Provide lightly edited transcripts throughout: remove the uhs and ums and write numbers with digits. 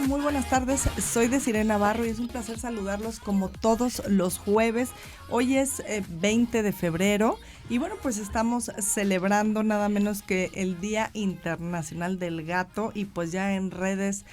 Muy buenas tardes, soy Desiree Navarro y es un placer saludarlos como todos los jueves. Hoy es 20 de febrero y bueno, pues estamos celebrando nada menos que el Día Internacional del Gato y pues ya en redes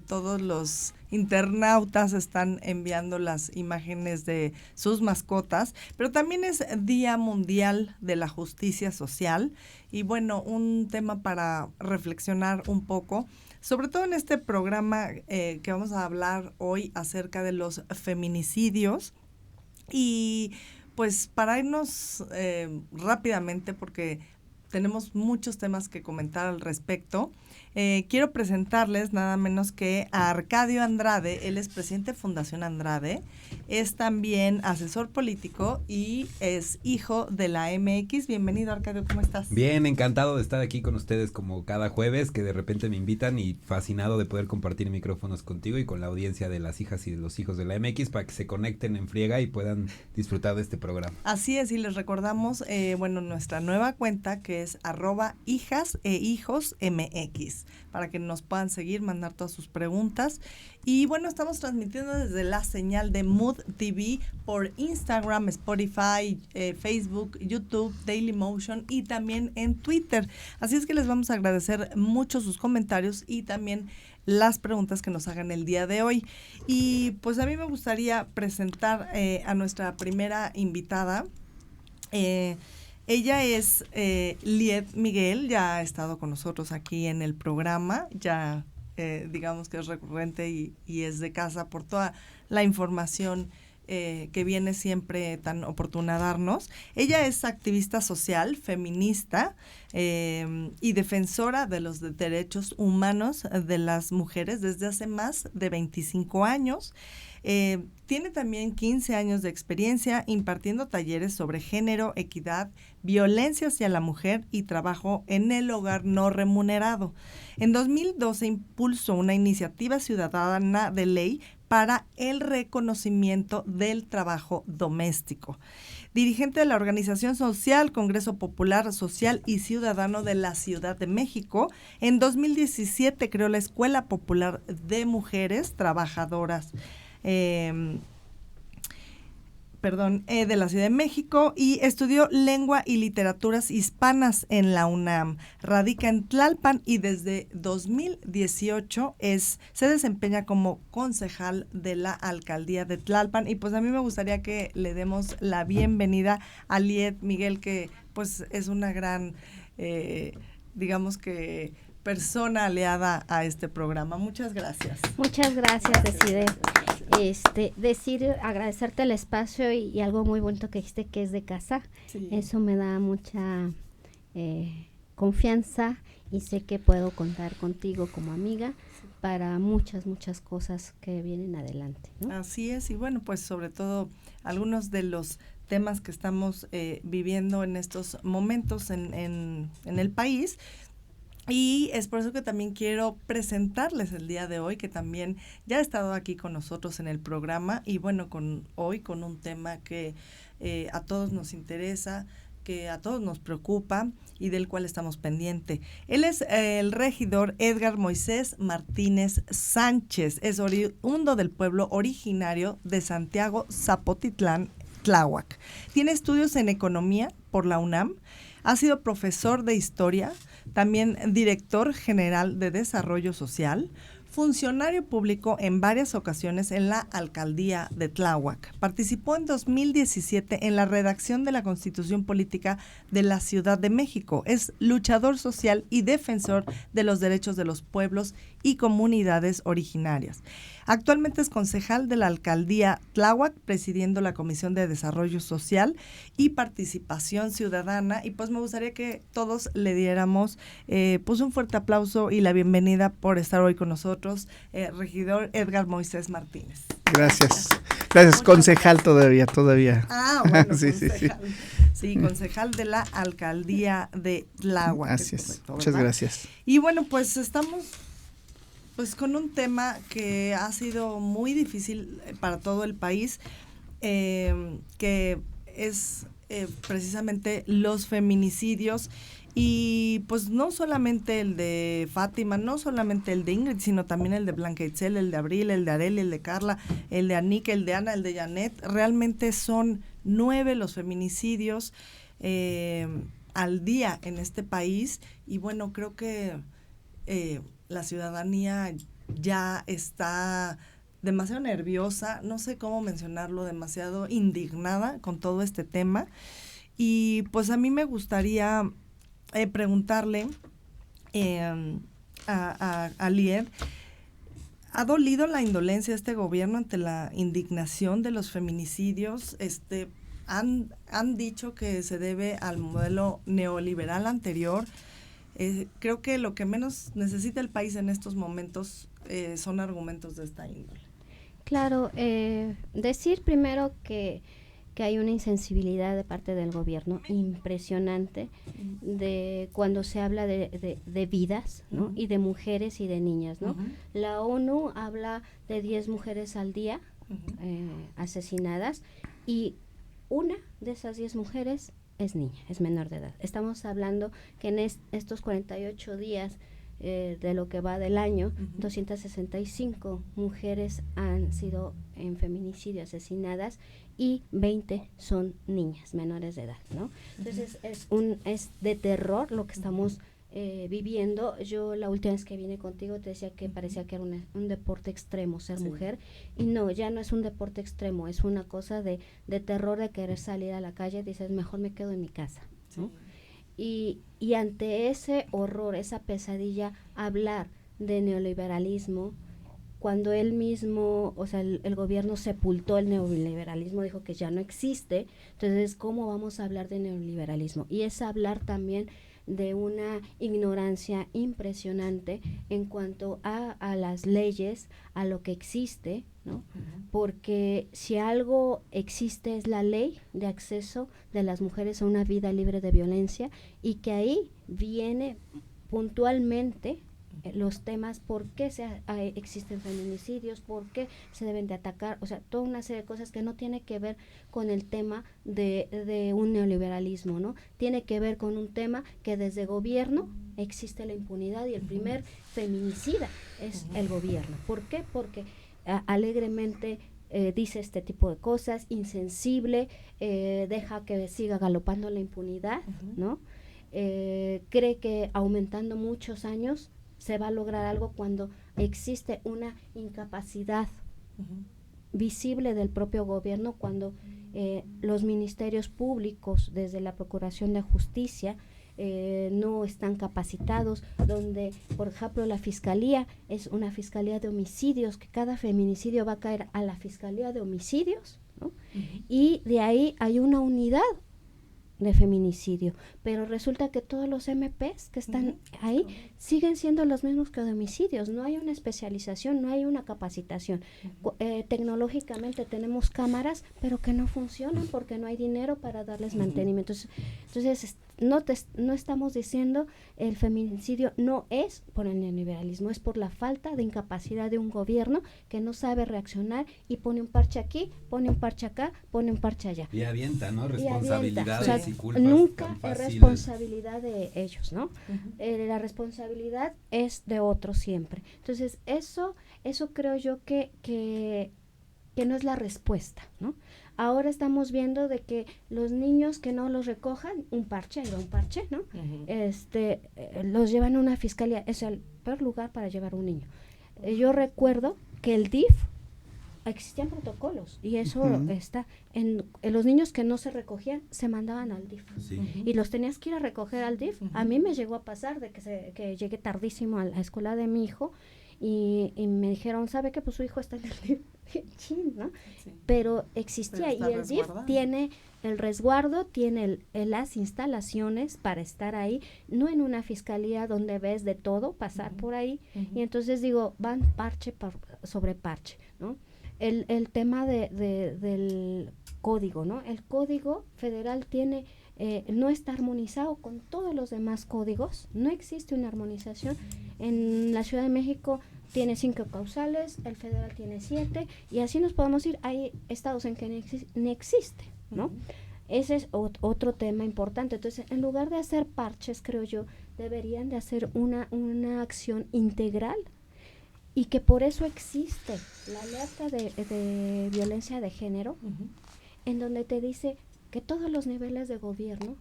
todos los internautas están enviando las imágenes de sus mascotas, pero también es Día Mundial de la Justicia Social y bueno, un tema para reflexionar un poco. Sobre todo en este programa que vamos a hablar hoy acerca de los feminicidios y pues para irnos rápidamente porque tenemos muchos temas que comentar al respecto, quiero presentarles nada menos que a Arcadio Andrade. Él es presidente de Fundación Andrade, es también asesor político y es hijo de la MX. Bienvenido, Arcadio, ¿cómo estás? Bien, encantado de estar aquí con ustedes como cada jueves, que de repente me invitan y fascinado de poder compartir micrófonos contigo y con la audiencia de las hijas y de los hijos de la MX para que se conecten en friega y puedan disfrutar de este programa. Así es, y les recordamos, nuestra nueva cuenta que es @hijas-e-hijos-mx para que nos puedan seguir, mandar todas sus preguntas. Y bueno, estamos transmitiendo desde la señal de Mood TV por Instagram, Spotify, Facebook, YouTube, Dailymotion y también en Twitter. Así es que les vamos a agradecer mucho sus comentarios y también las preguntas que nos hagan el día de hoy. Y pues a mí me gustaría presentar a nuestra primera invitada. Ella es Liet Miguel, ya ha estado con nosotros aquí en el programa, ya digamos que es recurrente y es de casa por toda la información que viene siempre tan oportuna a darnos. Ella es activista social, feminista y defensora de los derechos humanos de las mujeres desde hace más de 25 años. Tiene también 15 años de experiencia impartiendo talleres sobre género, equidad, violencia hacia la mujer y trabajo en el hogar no remunerado. En 2012 impulsó una iniciativa ciudadana de ley para el reconocimiento del trabajo doméstico. Dirigente de la organización social Congreso Popular Social y Ciudadano de la Ciudad de México, en 2017 creó la Escuela Popular de Mujeres Trabajadoras de la Ciudad de México y estudió lengua y literaturas hispanas en la UNAM. Radica en Tlalpan y desde 2018 se desempeña como concejal de la alcaldía de Tlalpan. Y pues a mí me gustaría que le demos la bienvenida a Liet Miguel, que pues es una gran, persona aliada a este programa. Muchas gracias. Muchas gracias, Desiree. Agradecerte el espacio y algo muy bonito que dijiste que es de casa. Sí. Eso me da mucha confianza y sé que puedo contar contigo como amiga para muchas cosas que vienen adelante, ¿no? Así es, y bueno, pues sobre todo algunos de los temas que estamos viviendo en estos momentos en el país. Y es por eso que también quiero presentarles el día de hoy, que también ya ha estado aquí con nosotros en el programa y bueno, hoy con un tema que a todos nos interesa, que a todos nos preocupa y del cual estamos pendientes. Él es el regidor Edgar Moisés Martínez Sánchez, es oriundo del pueblo originario de Santiago Zapotitlán, Tláhuac. Tiene estudios en economía por la UNAM, ha sido profesor de historia, también director general de desarrollo social, funcionario público en varias ocasiones en la alcaldía de Tláhuac. Participó en 2017 en la redacción de la Constitución Política de la Ciudad de México. Es luchador social y defensor de los derechos de los pueblos y comunidades originarias. Actualmente es concejal de la alcaldía Tláhuac, presidiendo la Comisión de Desarrollo Social y Participación Ciudadana. Y pues me gustaría que todos le diéramos un fuerte aplauso y la bienvenida por estar hoy con nosotros, regidor Edgar Moisés Martínez. Gracias. Gracias, concejal todavía. Ah, bueno, sí, concejal. Sí, concejal de la alcaldía de Tláhuac. Así es. Muchas gracias. Y bueno, pues estamos Pues con un tema que ha sido muy difícil para todo el país, que es precisamente los feminicidios. Y pues no solamente el de Fátima, no solamente el de Ingrid, sino también el de Blanca Itzel, el de Abril, el de Arely, el de Carla, el de Anika, el de Ana, el de Janet. Realmente son 9 los feminicidios al día en este país. Y bueno, creo que la ciudadanía ya está demasiado nerviosa, no sé cómo mencionarlo, demasiado indignada con todo este tema. Y pues a mí me gustaría preguntarle a Lied, ¿ha dolido la indolencia de este gobierno ante la indignación de los feminicidios? Han dicho que se debe al modelo neoliberal anterior. Creo que lo que menos necesita el país en estos momentos son argumentos de esta índole. Claro, decir primero que hay una insensibilidad de parte del gobierno impresionante de cuando se habla de vidas, ¿no? Y de mujeres y de niñas, ¿no? La ONU habla de 10 mujeres al día asesinadas, y una de esas 10 mujeres es niña, es menor de edad. Estamos hablando que en estos 48 días de lo que va del año, 265 mujeres han sido en feminicidio asesinadas y 20 son niñas menores de edad, ¿no? Entonces es de terror lo que estamos viviendo. Yo la última vez que vine contigo te decía que parecía que era un deporte extremo ser mujer, y no, ya no es un deporte extremo, es una cosa de terror, de querer salir a la calle. Dices, mejor me quedo en mi casa, ¿no? Y ante ese horror, esa pesadilla, hablar de neoliberalismo, cuando él mismo, o sea, el gobierno sepultó el neoliberalismo, dijo que ya no existe, entonces, ¿cómo vamos a hablar de neoliberalismo? Y es hablar también de una ignorancia impresionante en cuanto a las leyes, a lo que existe, ¿no? Porque si algo existe es la ley de acceso de las mujeres a una vida libre de violencia, y que ahí viene puntualmente los temas, por qué existen feminicidios, por qué se deben de atacar, o sea, toda una serie de cosas que no tiene que ver con el tema de un neoliberalismo, ¿no? Tiene que ver con un tema que desde gobierno existe la impunidad, y el primer feminicida es el gobierno. ¿Por qué? Porque alegremente dice este tipo de cosas, insensible, deja que siga galopando la impunidad, ¿no? Cree que aumentando muchos años se va a lograr algo, cuando existe una incapacidad visible del propio gobierno, cuando los ministerios públicos, desde la Procuración de Justicia, no están capacitados, donde, por ejemplo, la Fiscalía es una Fiscalía de Homicidios, que cada feminicidio va a caer a la Fiscalía de Homicidios, ¿no? Y de ahí hay una unidad de feminicidio, pero resulta que todos los MPs que están ahí siguen siendo los mismos que de homicidios. No hay una especialización, no hay una capacitación. Tecnológicamente tenemos cámaras, pero que no funcionan porque no hay dinero para darles mantenimiento. Entonces no estamos diciendo el feminicidio no es por el neoliberalismo, es por la falta de incapacidad de un gobierno que no sabe reaccionar y pone un parche aquí, pone un parche acá, pone un parche allá. Y avienta, ¿no? Responsabilidades, o sea, y culpas. Nunca es responsabilidad de ellos, ¿no? La responsabilidad es de otros siempre. Entonces, eso creo yo que no es la respuesta, ¿no? Ahora estamos viendo de que los niños que no los recojan, un parche, ¿no? Los llevan a una fiscalía, es el peor lugar para llevar a un niño. Yo recuerdo que el DIF, existían protocolos, y eso está en los niños que no se recogían, se mandaban al DIF, y los tenías que ir a recoger al DIF. A mí me llegó a pasar de que llegué tardísimo a la escuela de mi hijo, y me dijeron, ¿sabe qué? Pues su hijo está en el DIF. Chin, ¿no? Sí. Pero existía, y el DIF tiene el resguardo, tiene las instalaciones para estar ahí, no en una fiscalía donde ves de todo pasar por ahí, y entonces digo, van parche sobre parche, ¿no? El tema del código, ¿no? El código federal tiene no está armonizado con todos los demás códigos, no existe una armonización. En la Ciudad de México tiene 5 causales, el federal tiene 7, y así nos podemos ir. Hay estados en que no existe, ¿no? Uh-huh. Ese es otro tema importante. Entonces, en lugar de hacer parches, creo yo, deberían de hacer una acción integral, y que por eso existe la alerta de violencia de género, uh-huh, en donde te dice que todos los niveles de gobierno,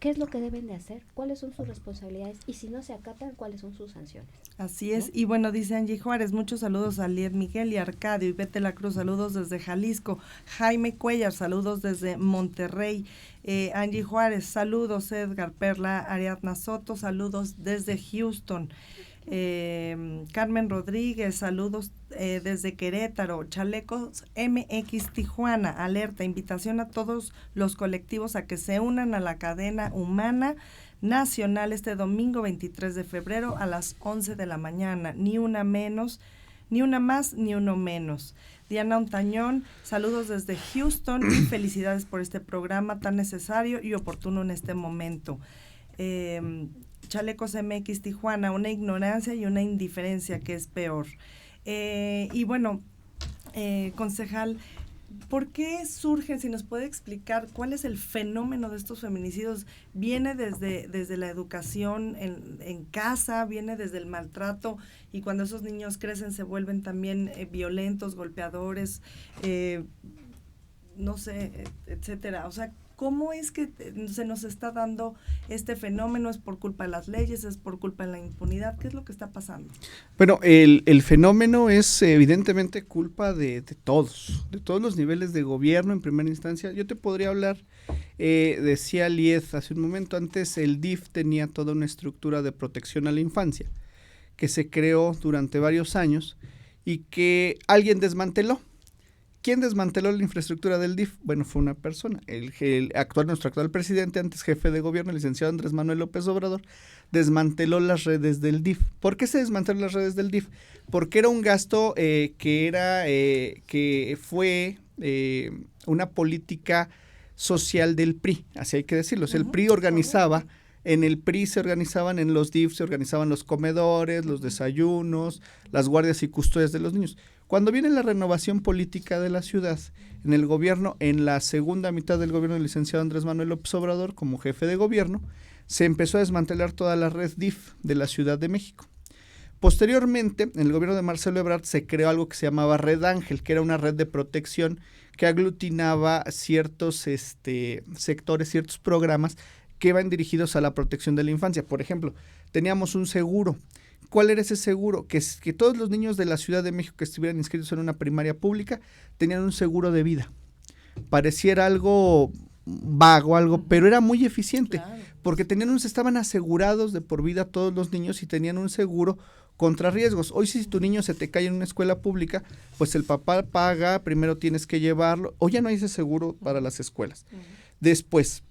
qué es lo que deben de hacer, cuáles son sus responsabilidades, y si no se acatan, cuáles son sus sanciones. Así es, ¿no? Y bueno, dice Angie Juárez, muchos saludos a Liet Miguel y Arcadio, y Bete La Cruz, saludos desde Jalisco, Jaime Cuellar, saludos desde Monterrey, Angie Juárez, saludos, Edgar Perla, Ariadna Soto, saludos desde Houston, Carmen Rodríguez, saludos desde Querétaro, Chalecos MX Tijuana, alerta, invitación a todos los colectivos a que se unan a la cadena humana nacional este domingo 23 de febrero a las 11 de la mañana, ni una menos, ni una más, ni uno menos. Diana Ontañón, saludos desde Houston y felicidades por este programa tan necesario y oportuno en este momento. Chalecos MX Tijuana, una ignorancia y una indiferencia que es peor. Y bueno, concejal, ¿por qué surgen? Si nos puede explicar cuál es el fenómeno de estos feminicidios. ¿Viene desde la educación en casa? ¿Viene desde el maltrato? Y cuando esos niños crecen se vuelven también violentos, golpeadores, no sé, etcétera. O sea, ¿cómo es que se nos está dando este fenómeno? ¿Es por culpa de las leyes? ¿Es por culpa de la impunidad? ¿Qué es lo que está pasando? Bueno, el fenómeno es evidentemente culpa de todos los niveles de gobierno en primera instancia. Yo te podría hablar, decía Liet hace un momento, antes el DIF tenía toda una estructura de protección a la infancia que se creó durante varios años y que alguien desmanteló. ¿Quién desmanteló la infraestructura del DIF? Bueno, fue una persona, nuestro actual presidente, antes jefe de gobierno, el licenciado Andrés Manuel López Obrador, desmanteló las redes del DIF. ¿Por qué se desmanteló las redes del DIF? Porque era un gasto que fue una política social del PRI, así hay que decirlo. O sea, el PRI organizaba, en el PRI se organizaban, en los DIF se organizaban los comedores, los desayunos, las guardias y custodias de los niños. Cuando viene la renovación política de la ciudad, en el gobierno, en la segunda mitad del gobierno del licenciado Andrés Manuel López Obrador, como jefe de gobierno, se empezó a desmantelar toda la red DIF de la Ciudad de México. Posteriormente, en el gobierno de Marcelo Ebrard, se creó algo que se llamaba Red Ángel, que era una red de protección que aglutinaba ciertos sectores, ciertos programas que iban dirigidos a la protección de la infancia. Por ejemplo, teníamos un seguro. ¿Cuál era ese seguro? Que todos los niños de la Ciudad de México que estuvieran inscritos en una primaria pública tenían un seguro de vida. Pareciera algo vago, pero era muy eficiente, claro, porque estaban asegurados de por vida todos los niños y tenían un seguro contra riesgos. Hoy si tu niño se te cae en una escuela pública, pues el papá paga, primero tienes que llevarlo, o ya no hay ese seguro para las escuelas. Después,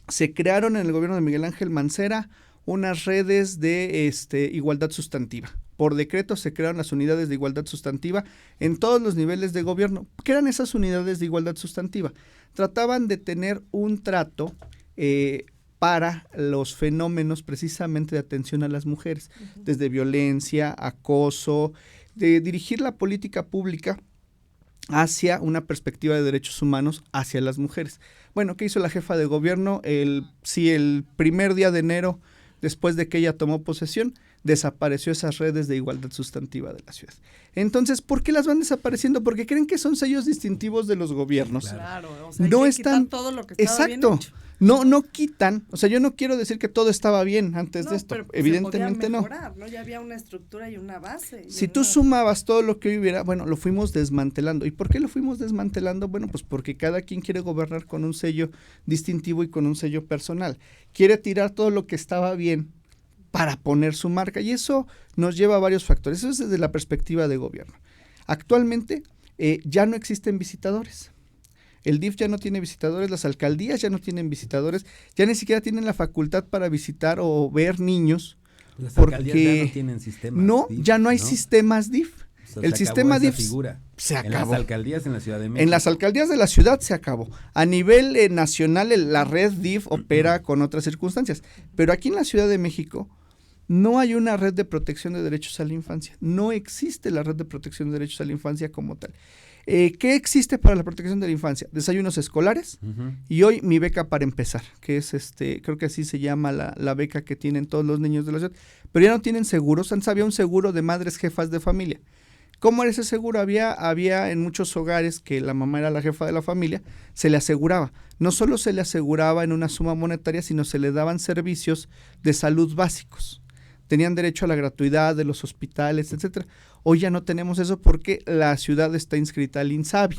se crearon en el gobierno de Miguel Ángel Mancera unas redes de igualdad sustantiva. Por decreto se crearon las unidades de igualdad sustantiva en todos los niveles de gobierno. ¿Qué eran esas unidades de igualdad sustantiva? Trataban de tener un trato para los fenómenos precisamente de atención a las mujeres, desde violencia, acoso, de dirigir la política pública hacia una perspectiva de derechos humanos hacia las mujeres. Bueno, ¿qué hizo la jefa de gobierno? El primer día de enero, después de que ella tomó posesión, desapareció esas redes de igualdad sustantiva de la ciudad. Entonces, ¿por qué las van desapareciendo? Porque creen que son sellos distintivos de los gobiernos. Claro, o sea, no hay que están quitar todo lo que estaba bien hecho. No quitan, o sea, yo no quiero decir que todo estaba bien antes de esto, pero evidentemente se podía mejorar, ¿no? Ya había una estructura y una base. Si tú sumabas todo lo que hubiera, bueno, lo fuimos desmantelando. ¿Y por qué lo fuimos desmantelando? Bueno, pues porque cada quien quiere gobernar con un sello distintivo y con un sello personal. Quiere tirar todo lo que estaba bien para poner su marca, y eso nos lleva a varios factores. Eso es desde la perspectiva de gobierno. Actualmente ya no existen visitadores. El DIF ya no tiene visitadores, las alcaldías ya no tienen visitadores, ya ni siquiera tienen la facultad para visitar o ver niños. Las alcaldías ya no tienen sistemas. No, DIF, ya no hay sistemas DIF. O sea, el sistema DIF se acabó. En las alcaldías en la Ciudad de México. En las alcaldías de la ciudad se acabó. A nivel nacional la red DIF opera con otras circunstancias, pero aquí en la Ciudad de México no hay una red de protección de derechos a la infancia, no existe la red de protección de derechos a la infancia como tal. ¿Qué existe para la protección de la infancia? Desayunos escolares y hoy mi beca para empezar, que es creo que así se llama la beca que tienen todos los niños de la ciudad, pero ya no tienen seguros. Antes había un seguro de madres jefas de familia. ¿Cómo era ese seguro? Había en muchos hogares que la mamá era la jefa de la familia, se le aseguraba. No solo se le aseguraba en una suma monetaria, sino se le daban servicios de salud básicos. Tenían derecho a la gratuidad de los hospitales, etcétera. Hoy ya no tenemos eso porque la ciudad está inscrita al INSABI,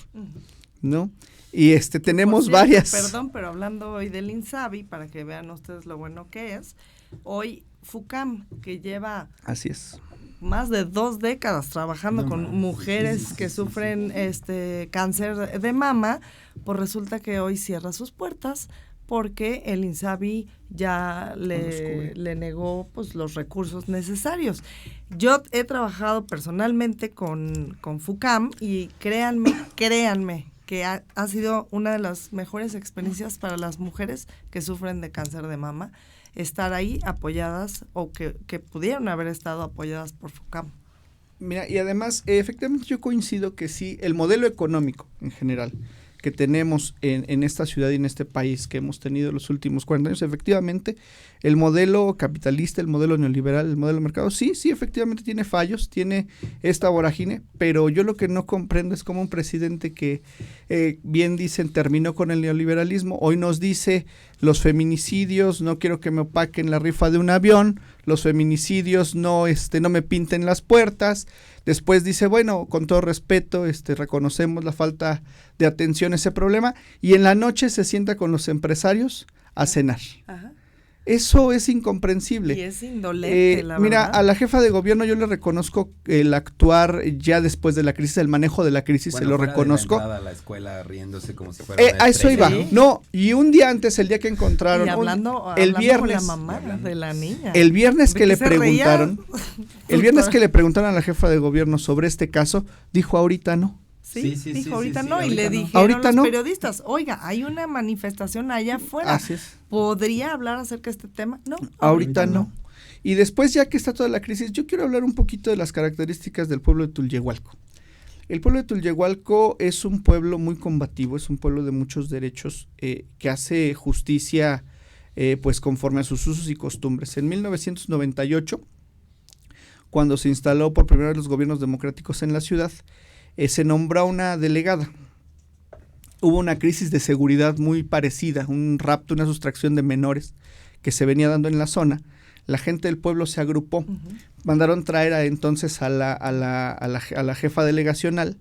¿no? Y tenemos cierto, varias. Perdón, pero hablando hoy del INSABI, para que vean ustedes lo bueno que es, hoy FUCAM, que lleva Así es. más de 2 décadas trabajando con mujeres que sufren cáncer de mama, pues resulta que hoy cierra sus puertas porque el INSABI ya le negó pues los recursos necesarios. Yo he trabajado personalmente con FUCAM y créanme que ha sido una de las mejores experiencias para las mujeres que sufren de cáncer de mama, estar ahí apoyadas o que pudieron haber estado apoyadas por FUCAM. Mira, y además, efectivamente yo coincido que sí, el modelo económico en general que tenemos en esta ciudad y en este país que hemos tenido los últimos 40 años, efectivamente, el modelo capitalista, el modelo neoliberal, el modelo de mercado, sí, efectivamente tiene fallos, tiene esta vorágine, pero yo lo que no comprendo es como un presidente que, bien dicen, terminó con el neoliberalismo, hoy nos dice los feminicidios, no quiero que me opaquen la rifa de un avión, los feminicidios no me pinten las puertas. Después dice, bueno, con todo respeto, reconocemos la falta de atención a ese problema, y en la noche se sienta con los empresarios a cenar. Ajá. Eso es incomprensible. Y es indolente, la mira, verdad. a la jefa de gobierno yo le reconozco el actuar ya después de la crisis, el manejo de la crisis, se lo reconozco. De la a la escuela riéndose como si fuera a eso iba. ¿Sí? No, y un día antes, el día que encontraron, y hablando el viernes, con la mamá de la niña. El viernes que le preguntaron, a la jefa de gobierno sobre este caso, dijo ahorita no. Sí, dijo ahorita no, y le dijeron los periodistas, oiga, hay una manifestación allá afuera, así es. ¿Podría hablar acerca de este tema? No, ahorita no. Y después, ya que está toda la crisis, yo quiero hablar un poquito de las características del pueblo de Tulyehualco. El pueblo de Tulyehualco es un pueblo muy combativo, es un pueblo de muchos derechos, que hace justicia pues conforme a sus usos y costumbres. En 1998, cuando se instaló por primera vez los gobiernos democráticos en la ciudad, se nombró una delegada. Hubo una crisis de seguridad muy parecida, un rapto, una sustracción de menores que se venía dando en la zona. La gente del pueblo se agrupó, mandaron traer entonces a la jefa delegacional,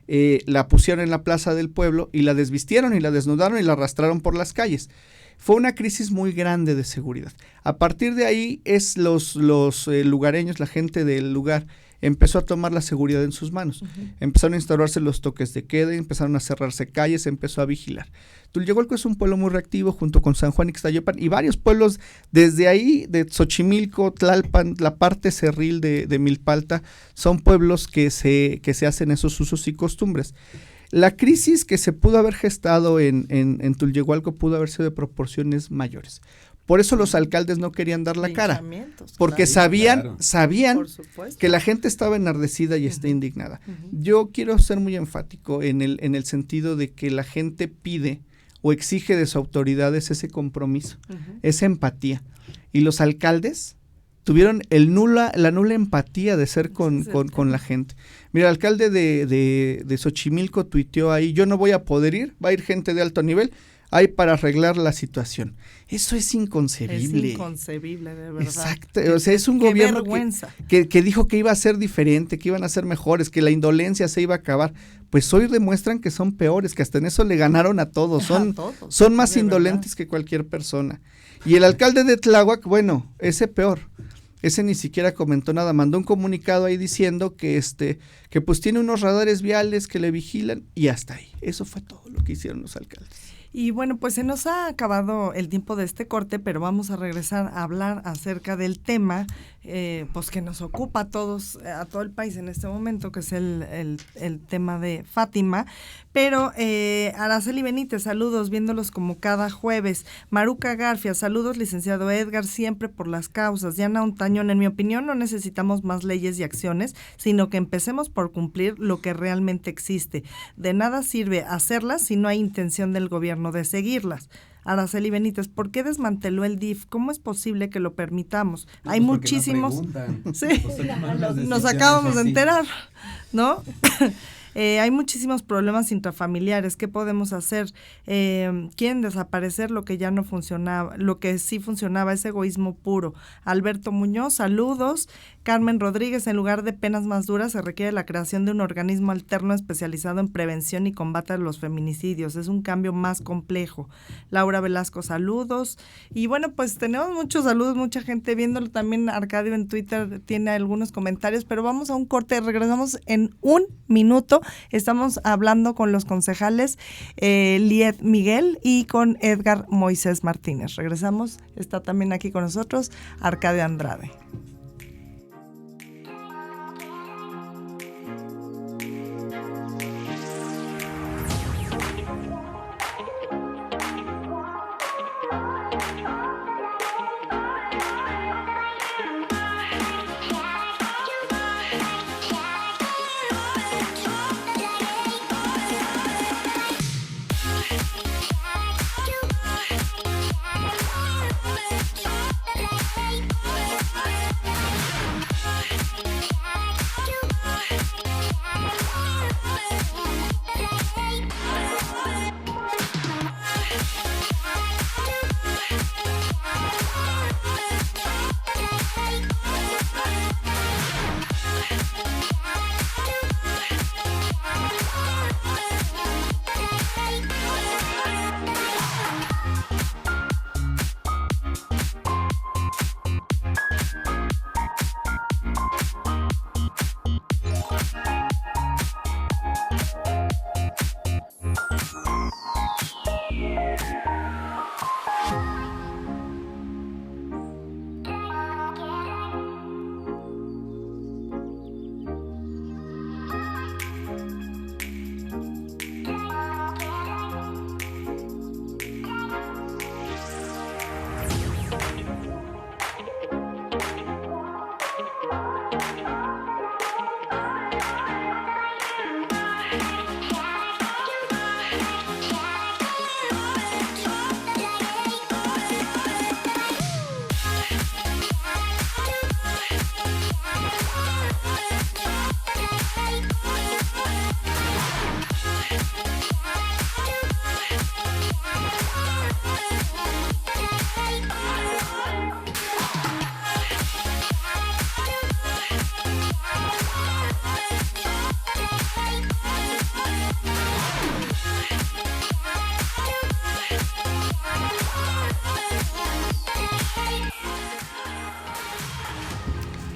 la pusieron en la plaza del pueblo y la desvistieron y la desnudaron y la arrastraron por las calles. Fue una crisis muy grande de seguridad. A partir de ahí los lugareños, la gente del lugar, empezó a tomar la seguridad en sus manos. Empezaron a instaurarse los toques de queda, empezaron a cerrarse calles, se empezó a vigilar. Tulyehualco es un pueblo muy reactivo, junto con San Juan Ixtayopan y varios pueblos desde ahí, de Xochimilco, Tlalpan, la parte cerril de Milpalta, son pueblos que se hacen esos usos y costumbres. La crisis que se pudo haber gestado en Tulyehualco pudo haber sido de proporciones mayores. Por eso los alcaldes no querían dar la cara, porque sabían que la gente estaba enardecida y está indignada. Yo quiero ser muy enfático en el sentido de que la gente pide o exige de sus autoridades ese compromiso, esa empatía. Y los alcaldes tuvieron la nula empatía de ser con la gente. Mira, el alcalde de Xochimilco tuiteó ahí, yo no voy a poder ir, va a ir gente de alto nivel, hay para arreglar la situación. Eso es inconcebible. Es inconcebible, de verdad. Exacto, o sea, es un gobierno que dijo que iba a ser diferente, que iban a ser mejores, que la indolencia se iba a acabar. Pues hoy demuestran que son peores, que hasta en eso le ganaron a todos, son más indolentes que cualquier persona. Y el alcalde de Tláhuac, bueno, ese peor. Ese ni siquiera comentó nada, mandó un comunicado ahí diciendo que pues tiene unos radares viales que le vigilan y hasta ahí. Eso fue todo lo que hicieron los alcaldes. Y bueno, pues se nos ha acabado el tiempo de este corte, pero vamos a regresar a hablar acerca del tema pues que nos ocupa a todos, a todo el país en este momento, que es el tema de Fátima. Pero Araceli Benítez, saludos, viéndolos como cada jueves. Maruca Garfia, saludos, licenciado Edgar, siempre por las causas. Diana Ontañón, en mi opinión no necesitamos más leyes y acciones, sino que empecemos por cumplir lo que realmente existe. De nada sirve hacerlas si no hay intención del gobierno de seguirlas. Araceli Benítez, ¿por qué desmanteló el DIF? ¿Cómo es posible que lo permitamos? No, Hay pues muchísimos... sí. Nos acabamos de enterar, ¿no? Hay muchísimos problemas intrafamiliares. ¿Qué podemos hacer? Quieren desaparecer lo que ya no funcionaba, lo que sí funcionaba, es egoísmo puro. Alberto Muñoz, saludos. Carmen Rodríguez, en lugar de penas más duras se requiere la creación de un organismo alterno especializado en prevención y combate a los feminicidios. Es un cambio más complejo. Laura Velasco, saludos. Y bueno, pues tenemos muchos saludos, mucha gente viéndolo. También Arcadio en Twitter tiene algunos comentarios, pero vamos a un corte, regresamos en un minuto. Estamos hablando con los concejales Liet Miguel y con Edgar Moisés Martínez. Regresamos, está también aquí con nosotros Arcadio Andrade.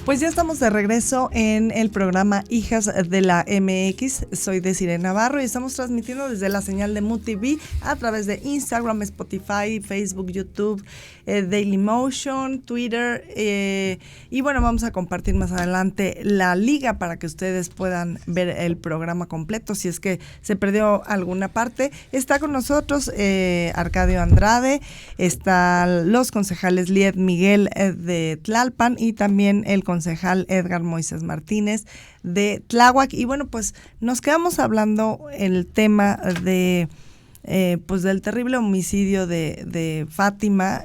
Pues ya estamos de regreso en el programa Hijas de la MX. Soy Desiree Navarro y estamos transmitiendo desde la señal de Mood TV a través de Instagram, Spotify, Facebook, YouTube, Dailymotion, Twitter. Y bueno, vamos a compartir más adelante la liga para que ustedes puedan ver el programa completo si es que se perdió alguna parte. Está con nosotros Arcadio Andrade, están los concejales Liet Miguel de Tlalpan y también el concejal Edgar Moisés Martínez de Tláhuac. Y bueno, pues nos quedamos hablando el tema de pues del terrible homicidio de Fátima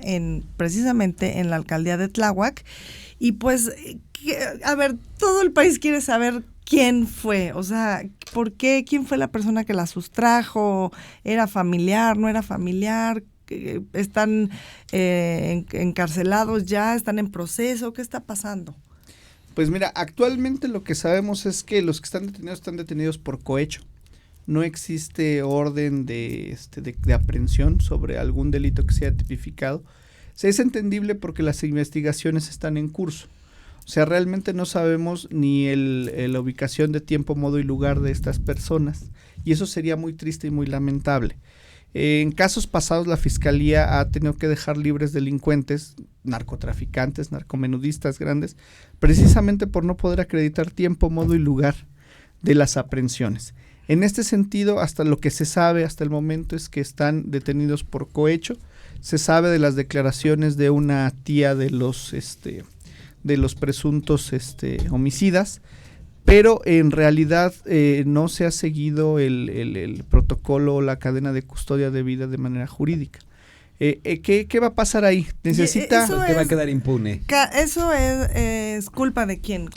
precisamente en la alcaldía de Tláhuac. Y pues, a ver, todo el país quiere saber quién fue, o sea, ¿por qué? ¿Quién fue la persona que la sustrajo? ¿Era familiar? ¿No era familiar? ¿Están encarcelados ya? ¿Están en proceso? ¿Qué está pasando? Pues mira, actualmente lo que sabemos es que los que están detenidos por cohecho. No existe orden de aprehensión sobre algún delito que sea tipificado. Es entendible porque las investigaciones están en curso. O sea, realmente no sabemos ni la ubicación de tiempo, modo y lugar de estas personas. Y eso sería muy triste y muy lamentable. En casos pasados la Fiscalía ha tenido que dejar libres delincuentes, narcotraficantes, narcomenudistas grandes, precisamente por no poder acreditar tiempo, modo y lugar de las aprehensiones. En este sentido, hasta lo que se sabe hasta el momento es que están detenidos por cohecho. Se sabe de las declaraciones de una tía de los presuntos homicidas, pero en realidad no se ha seguido el protocolo o la cadena de custodia debida de manera jurídica. ¿Qué va a pasar ahí? Necesita... ¿Qué va a quedar impune? ¿Eso es culpa de quién?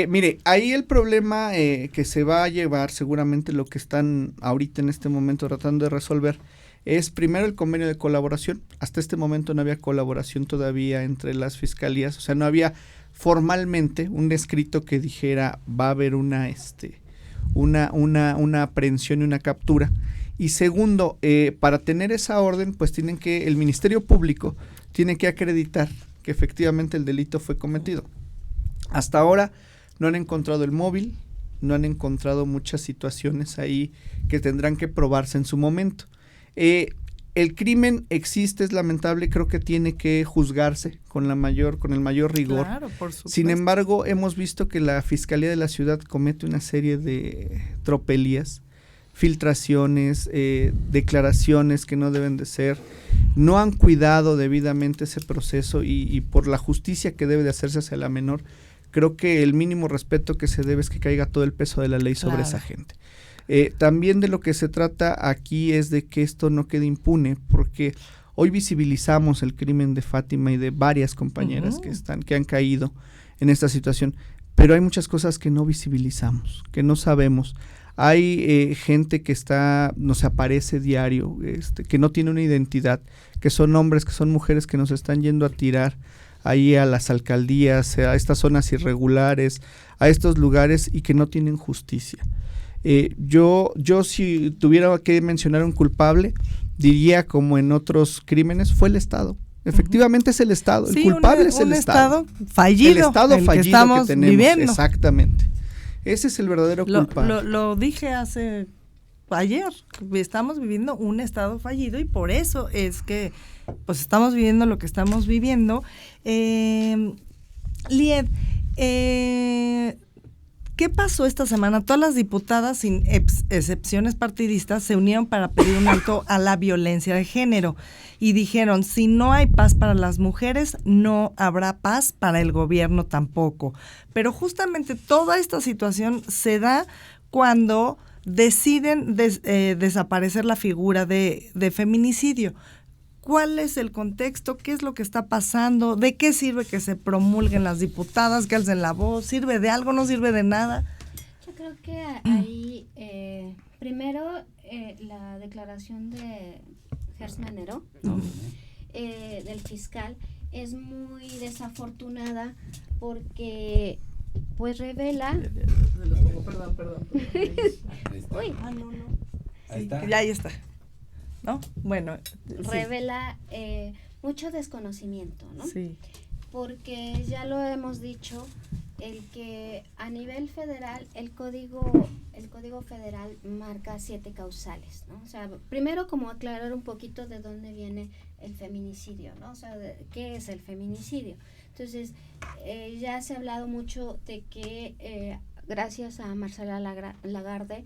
Mire, ahí el problema que se va a llevar, seguramente lo que están ahorita en este momento tratando de resolver, es primero el convenio de colaboración. Hasta este momento no había colaboración todavía entre las fiscalías, o sea, no había formalmente un escrito que dijera va a haber una aprehensión y una captura. Y segundo, para tener esa orden, pues el Ministerio Público tiene que acreditar que efectivamente el delito fue cometido. Hasta ahora no han encontrado el móvil, no han encontrado muchas situaciones ahí que tendrán que probarse en su momento. El crimen existe, es lamentable, creo que tiene que juzgarse con el mayor rigor. Claro, por supuesto. Sin embargo, hemos visto que la Fiscalía de la Ciudad comete una serie de tropelías, filtraciones, declaraciones que no deben de ser, no han cuidado debidamente ese proceso y por la justicia que debe de hacerse hacia la menor, creo que el mínimo respeto que se debe es que caiga todo el peso de la ley sobre esa gente. También de lo que se trata aquí es de que esto no quede impune, porque hoy visibilizamos el crimen de Fátima y de varias compañeras que han caído en esta situación, pero hay muchas cosas que no visibilizamos, que no sabemos. Hay gente que nos aparece diario, que no tiene una identidad, que son hombres, que son mujeres que nos están yendo a tirar ahí a las alcaldías, a estas zonas irregulares, a estos lugares y que no tienen justicia. Yo si tuviera que mencionar un culpable, diría como en otros crímenes, fue el Estado. Efectivamente es el Estado, el culpable es el Estado. Fallido, el Estado fallido que estamos que tenemos, viviendo. Exactamente. Ese es el verdadero culpable. Lo dije ayer, estamos viviendo un Estado fallido y por eso es que pues estamos viviendo lo que estamos viviendo. Lied, ¿qué pasó esta semana? Todas las diputadas, sin excepciones partidistas, se unieron para pedir un alto a la violencia de género y dijeron, si no hay paz para las mujeres, no habrá paz para el gobierno tampoco. Pero justamente toda esta situación se da cuando deciden desaparecer la figura de feminicidio. ¿Cuál es el contexto? ¿Qué es lo que está pasando? ¿De qué sirve que se promulguen las diputadas, que alcen la voz? ¿Sirve de algo? ¿No sirve de nada? Yo creo que ahí, primero, la declaración de Gers Manero, del fiscal, es muy desafortunada porque pues revela... Perdón. Uy. No. Ahí está. Ya ahí está. ¿No? Bueno. Revela mucho desconocimiento, ¿no? Sí. Porque ya lo hemos dicho, el que a nivel federal el código federal marca 7 causales, ¿no? O sea, primero como aclarar un poquito de dónde viene el feminicidio, ¿no? O sea, ¿qué es el feminicidio? Entonces, ya se ha hablado mucho de que gracias a Marcela Lagarde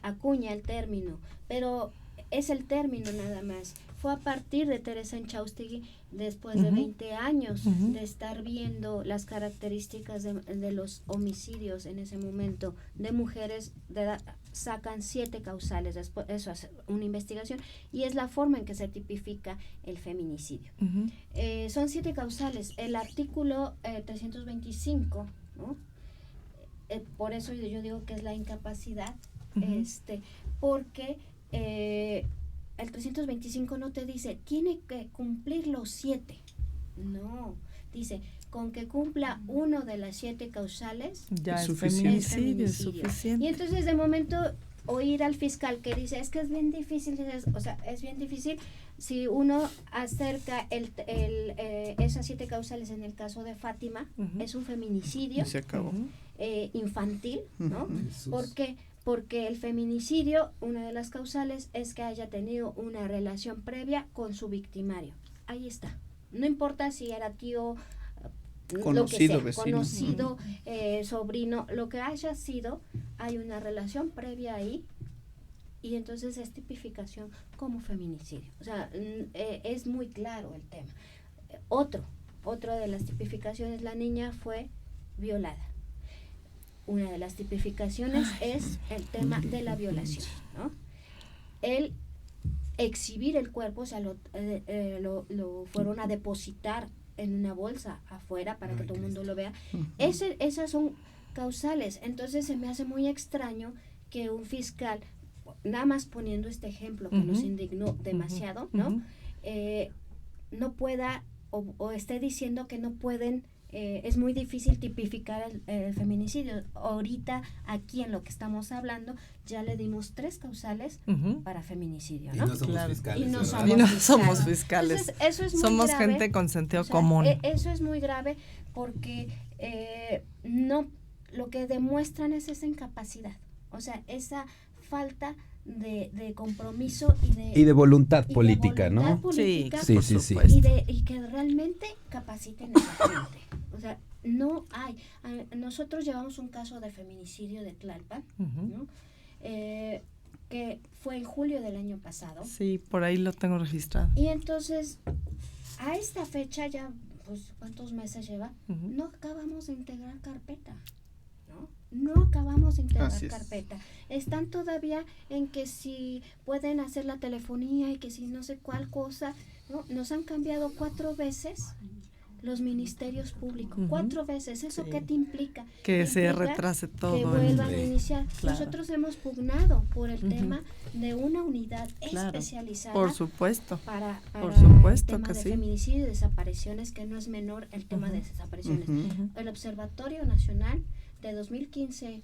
acuña el término, pero es el término nada más. Fue a partir de Teresa Enchaustegui, después de 20 años de estar viendo las características de los homicidios en ese momento de mujeres, sacan 7 causales, después eso es una investigación y es la forma en que se tipifica el feminicidio. Son 7 causales. El artículo 325, ¿no? Por eso yo digo que es la incapacidad, porque el 325 no te dice, tiene que cumplir los 7. No, dice, con que cumpla uno de las 7 causales, ya es feminicidio. es suficiente. Y entonces de momento oír al fiscal que dice, es que es bien difícil, es bien difícil si uno acerca esas 7 causales en el caso de Fátima, es un feminicidio. Se acabó. Infantil, ¿no? ¿Por qué? porque el feminicidio, una de las causales es que haya tenido una relación previa con su victimario. Ahí está. No importa si era tío, conocido, lo que sea, vecino, conocido, sobrino, lo que haya sido, hay una relación previa ahí, y entonces es tipificación como feminicidio. O sea, es muy claro el tema. Otra de las tipificaciones, la niña fue violada. Una de las tipificaciones es el tema de la violación, ¿no? El exhibir el cuerpo, o sea, lo fueron a depositar en una bolsa afuera para que todo el mundo lo vea. Esas son causales. Entonces se me hace muy extraño que un fiscal, nada más poniendo este ejemplo que nos indignó demasiado, ¿no? No pueda o esté diciendo que no pueden. Es muy difícil tipificar el feminicidio. Ahorita, aquí en lo que estamos hablando, ya le dimos 3 causales para feminicidio, ¿no? Y no somos fiscales. Y no somos fiscales. Entonces, eso es muy somos grave. gente con sentido O sea, común. Eso es muy grave porque no, lo que demuestran es esa incapacidad, o sea, esa falta de compromiso y de voluntad y política, de ¿no? voluntad política, Sí. y que realmente capaciten a la gente. O sea, no hay. Nosotros llevamos un caso de feminicidio de Tlalpan, ¿no? Que fue en julio del año pasado. Sí, por ahí lo tengo registrado. Y entonces, a esta fecha ya, pues, ¿cuántos meses lleva? No acabamos de integrar carpeta, ¿no? No acabamos de integrar carpeta. Están todavía en que si pueden hacer la telefonía y que si no sé cuál cosa, ¿no? Nos han cambiado 4 veces los ministerios públicos, 4 veces. ¿Eso qué te implica? Que se implica retrase todo. Que vuelvan a iniciar. Claro. Nosotros hemos pugnado por el tema de una unidad especializada. Por supuesto. Para por supuesto el tema que de sí. feminicidio y desapariciones, que no es menor el tema de desapariciones. El Observatorio Nacional de 2015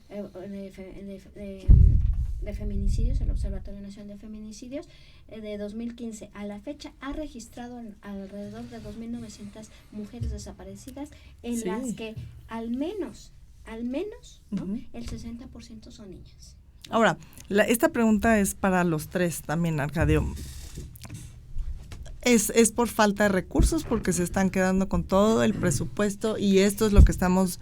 de feminicidios, el Observatorio Nacional de Feminicidios, de 2015 a la fecha ha registrado alrededor de 2.900 mujeres desaparecidas, en las que al menos, ¿no? El 60% son niñas. Ahora, esta pregunta es para los 3 también, Arcadio. ¿Es por falta de recursos, porque se están quedando con todo el presupuesto y esto es lo que estamos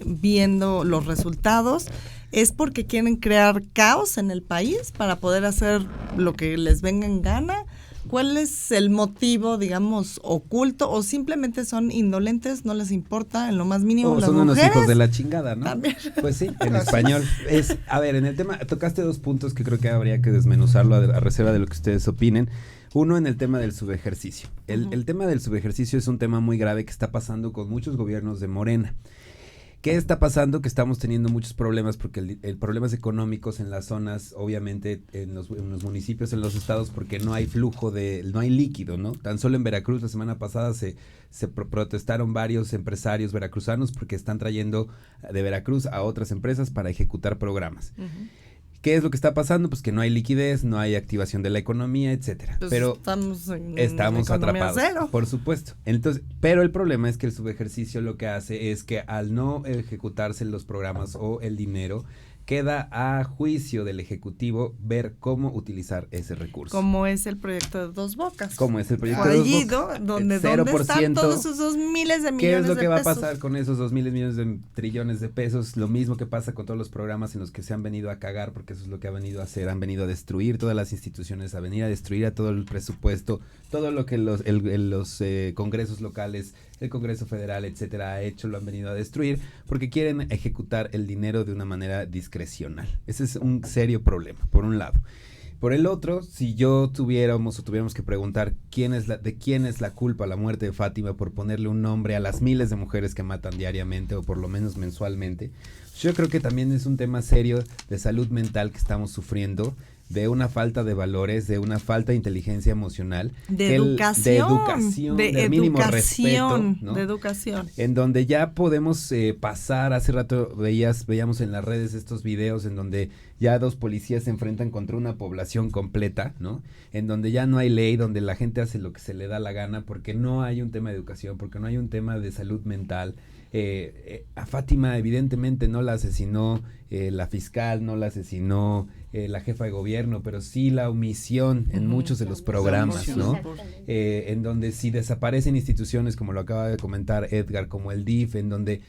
viendo los resultados? ¿Es porque quieren crear caos en el país para poder hacer lo que les venga en gana? ¿Cuál es el motivo, digamos, oculto? ¿O simplemente son indolentes, no les importa en lo más mínimo las son unos mujeres? hijos de la chingada, ¿no? También. Pues sí, en español. A ver, en el tema, tocaste 2 puntos que creo que habría que desmenuzarlo a reserva de lo que ustedes opinen. Uno, en el tema del subejercicio. El tema del subejercicio es un tema muy grave que está pasando con muchos gobiernos de Morena. ¿Qué está pasando? Que estamos teniendo muchos problemas porque el problemas económicos en las zonas, obviamente en los municipios, en los estados, porque no hay flujo no hay líquido, ¿no? Tan solo en Veracruz la semana pasada se protestaron varios empresarios veracruzanos porque están trayendo de Veracruz a otras empresas para ejecutar programas. ¿Qué es lo que está pasando? Pues que no hay liquidez, no hay activación de la economía, etcétera. Pues pero estamos atrapados, cero. por supuesto. Entonces, pero el problema es que el subejercicio lo que hace es que al no ejecutarse los programas o el dinero, queda a juicio del Ejecutivo ver cómo utilizar ese recurso. Como es el proyecto de Dos Bocas. Como es el proyecto de Dos Bocas. ¿Dónde están todos esos miles de millones de pesos? ¿Qué es lo que va a pasar con esos 2,000 millones de trillones de pesos? Lo mismo que pasa con todos los programas en los que se han venido a cagar, porque eso es lo que ha venido a hacer. Han venido a destruir todas las instituciones, a venir a destruir a todo el presupuesto, todo lo que los congresos locales, el Congreso Federal, etcétera, ha hecho, lo han venido a destruir, porque quieren ejecutar el dinero de una manera discrecional. Ese es un serio problema, por un lado. Por el otro, si tuviéramos que preguntar de quién es la culpa, la muerte de Fátima, por ponerle un nombre a las miles de mujeres que matan diariamente o por lo menos mensualmente, yo creo que también es un tema serio de salud mental que estamos sufriendo, de una falta de valores, de una falta de inteligencia emocional, de educación, de mínimo respeto, ¿no? De educación. En donde ya podemos pasar, hace rato veíamos en las redes estos videos en donde ya 2 policías se enfrentan contra una población completa, ¿no? En donde ya no hay ley, donde la gente hace lo que se le da la gana porque no hay un tema de educación, porque no hay un tema de salud mental, a Fátima evidentemente no la asesinó la fiscal, no la asesinó la jefa de gobierno, pero sí la omisión en muchos de los programas, ¿no? En donde si desaparecen instituciones, como lo acaba de comentar Edgar, como el DIF, en donde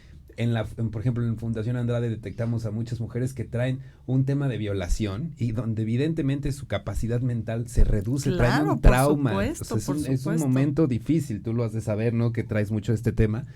por ejemplo, en Fundación Andrade detectamos a muchas mujeres que traen un tema de violación y donde evidentemente su capacidad mental se reduce, traen un trauma. Supuesto, o sea, es un momento difícil, tú lo has de saber, ¿no? Que traes mucho este tema.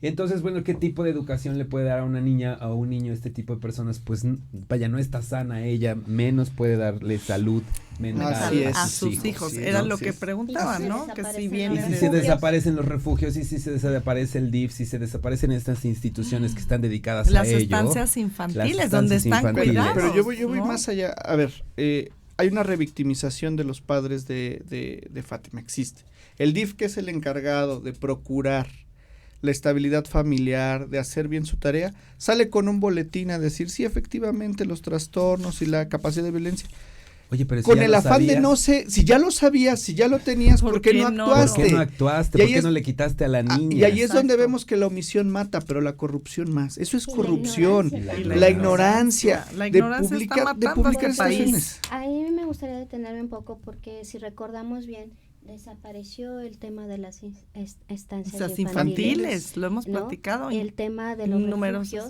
Entonces, bueno, ¿qué tipo de educación le puede dar a una niña o a un niño este tipo de personas? Pues vaya, no está sana ella, menos puede darle salud mental a sus hijos. Sí, era lo que preguntaban, ¿no? Que si vienen y si se desaparecen los refugios, y si se desaparece el DIF, si se desaparecen estas instituciones que están dedicadas a ello. Las estancias infantiles, donde están cuidados. Pero yo voy más allá. A ver, hay una revictimización de los padres de Fátima, existe. El DIF, que es el encargado de procurar la estabilidad familiar, de hacer bien su tarea, sale con un boletín a decir, sí, efectivamente, los trastornos y la capacidad de violencia. Oye, pero con el afán de no sé, si ya lo sabías, si ya lo tenías, ¿por qué no actuaste? ¿Por qué no actuaste? ¿Por qué no le quitaste a la niña? Y ahí es donde vemos que la omisión mata, pero la corrupción más. Eso es corrupción, la ignorancia de publicar situaciones. Ahí me gustaría detenerme un poco porque si recordamos bien, desapareció el tema de las estancias infantiles, lo hemos platicado. El tema de los refugios.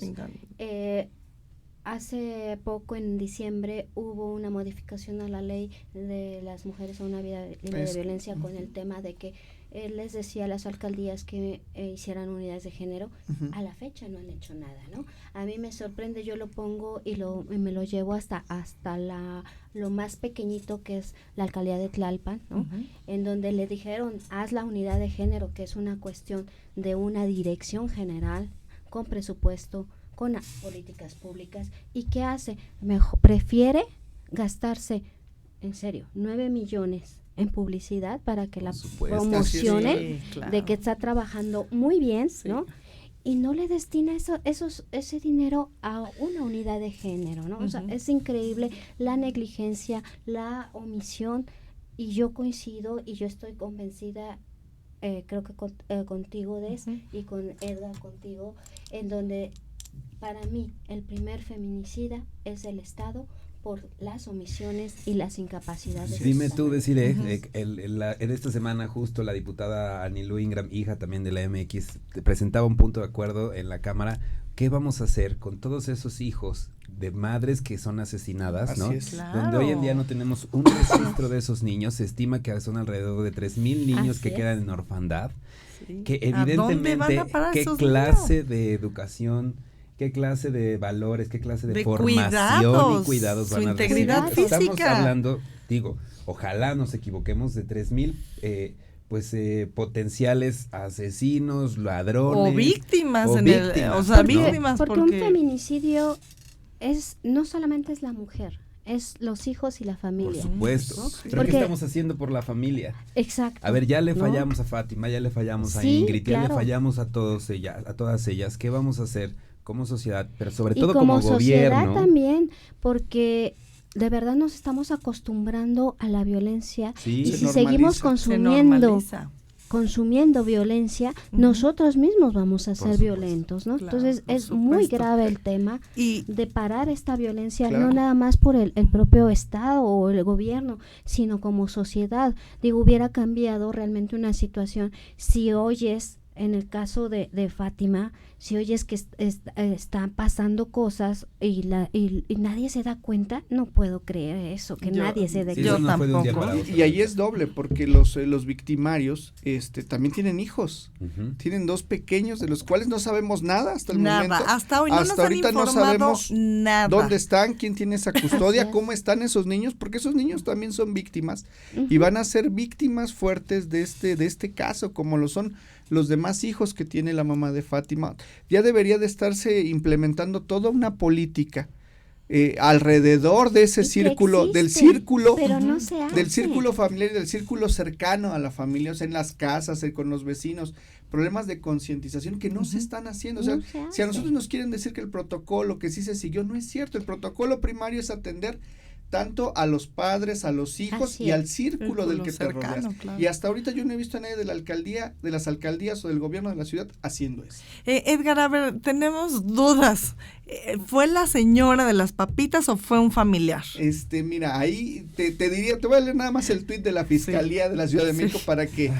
Hace poco, en diciembre, hubo una modificación a la ley de las mujeres a una vida libre de violencia con el tema de que les decía a las alcaldías que hicieran unidades de género. A la fecha no han hecho nada, ¿no? A mí me sorprende, yo lo pongo y me lo llevo hasta lo más pequeñito, que es la alcaldía de Tlalpan, ¿no? En donde le dijeron, haz la unidad de género, que es una cuestión de una dirección general con presupuesto, con políticas públicas. ¿Y qué hace? Prefiere gastarse, en serio, 9 millones en publicidad para que la promocione de que está trabajando muy bien, ¿no? Y no le destina ese dinero a una unidad de género, ¿no? O sea, es increíble la negligencia, la omisión, y yo coincido y yo estoy convencida, creo que contigo, Des, y con Edgar, contigo, en donde para mí el primer feminicida es el Estado por las omisiones y las incapacidades. Dime tú, Desiree, en esta semana justo la diputada Anilú Ingram, hija también de la MX, presentaba un punto de acuerdo en la Cámara. ¿Qué vamos a hacer con todos esos hijos de madres que son asesinadas, ¿no? Claro. Donde hoy en día no tenemos un registro de esos niños. Se estima que son alrededor de 3,000 niños que quedan en orfandad. Que evidentemente, ¿qué clase de educación, qué clase de valores, qué clase de formación y cuidados van a recibir? Su integridad física. Estamos hablando, ojalá nos equivoquemos, de 3,000 potenciales asesinos, ladrones. O víctimas, víctimas. Porque un feminicidio no solamente es la mujer, es los hijos y la familia. Por supuesto. ¿No? Pero ¿qué estamos haciendo por la familia? Exacto. A ver, ya le fallamos a Fátima, ya le fallamos a Ingrid, ya le fallamos a todas ellas. ¿Qué vamos a hacer como sociedad? Pero sobre todo como gobierno. Sociedad también, porque de verdad nos estamos acostumbrando a la violencia, y si seguimos consumiendo violencia, nosotros mismos vamos a ser violentos, ¿no? Claro, entonces es muy grave el tema de parar esta violencia, no nada más por el propio Estado o el gobierno, sino como sociedad. Hubiera cambiado realmente una situación si oyes, en el caso de Fátima, si oyes que están pasando cosas y nadie se da cuenta, no puedo creer eso, que nadie se dé cuenta. Yo tampoco. Y ahí es doble, porque los victimarios también tienen hijos, tienen 2 pequeños de los cuales no sabemos nada hasta el momento. Hasta hoy ahorita no sabemos nada. Dónde están, quién tiene esa custodia, cómo están esos niños, porque esos niños también son víctimas y van a ser víctimas fuertes de este caso, como lo son los demás hijos que tiene la mamá de Fátima. Ya debería de estarse implementando toda una política alrededor de ese círculo, del círculo familiar y del círculo cercano a la familia, o sea, en las casas, con los vecinos, problemas de concientización que no se están haciendo. O sea, si a nosotros nos quieren decir que el protocolo que sí se siguió, no es cierto. El protocolo primario es atender tanto a los padres, a los hijos Así y es. al círculo del que cercano, te rodeas. claro. Y hasta ahorita yo no he visto a nadie de la alcaldía, de las alcaldías o del gobierno de la ciudad haciendo eso. Edgar, a ver, tenemos dudas. ¿Fue la señora de las papitas o fue un familiar? Mira, ahí te diría, te voy a leer nada más el tuit de la Fiscalía de la Ciudad de México para que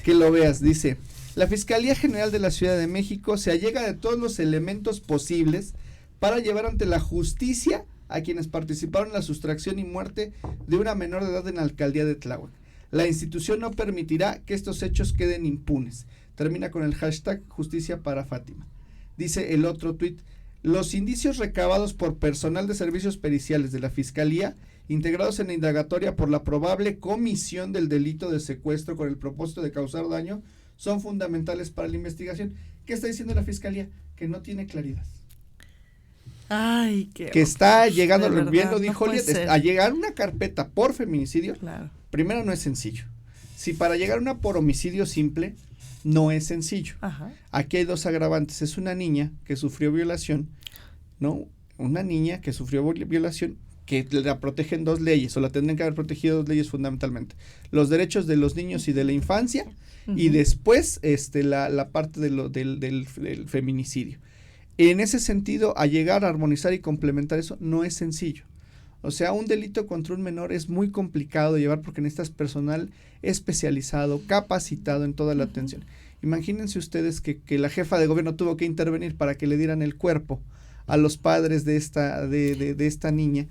lo veas. Dice: la Fiscalía General de la Ciudad de México se allega de todos los elementos posibles para llevar ante la justicia a quienes participaron en la sustracción y muerte de una menor de edad en la alcaldía de Tláhuac. La institución no permitirá que estos hechos queden impunes. Termina con el hashtag Justicia para Fátima. Dice el otro tuit: los indicios recabados por personal de servicios periciales de la Fiscalía, integrados en la indagatoria por la probable comisión del delito de secuestro con el propósito de causar daño, son fundamentales para la investigación. ¿Qué está diciendo la Fiscalía? Que no tiene claridad. Ay, que está llegando, verdad, bien lo no dijo puede Juliet, ser. a llegar una carpeta por feminicidio, Claro. primero no es sencillo. Si para llegar una por homicidio simple, no es sencillo. Ajá. Aquí hay dos agravantes. Es una niña que sufrió violación, ¿no? Una niña que sufrió violación que la protegen dos leyes, o la tendrían que haber protegido dos leyes fundamentalmente. Los derechos de los niños y de la infancia, y después la parte del feminicidio. En ese sentido, a llegar a armonizar y complementar eso no es sencillo. O sea, un delito contra un menor es muy complicado de llevar porque necesitas personal especializado, capacitado en toda la atención. Imagínense ustedes que la jefa de gobierno tuvo que intervenir para que le dieran el cuerpo a los padres de esta niña.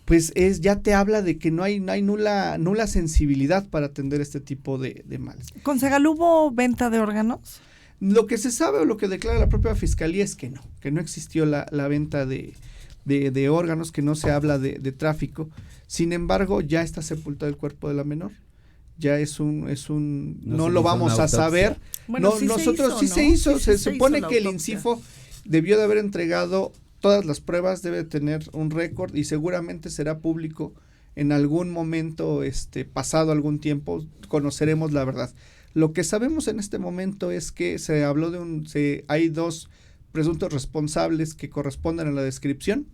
Pues ya te habla de que no hay nula sensibilidad para atender este tipo de males. ¿Concejal, hubo venta de órganos? Lo que se sabe o lo que declara la propia Fiscalía es que no existió la venta de órganos, que no se habla de tráfico. Sin embargo, ya está sepultado el cuerpo de la menor. Ya no lo vamos a saber. Bueno, no, sí nosotros se hizo, se se supone hizo que el la autopsia. INCIFO debió de haber entregado todas las pruebas, debe tener un récord y seguramente será público en algún momento, pasado algún tiempo, conoceremos la verdad. Lo que sabemos en este momento es que se habló hay dos presuntos responsables que corresponden a la descripción,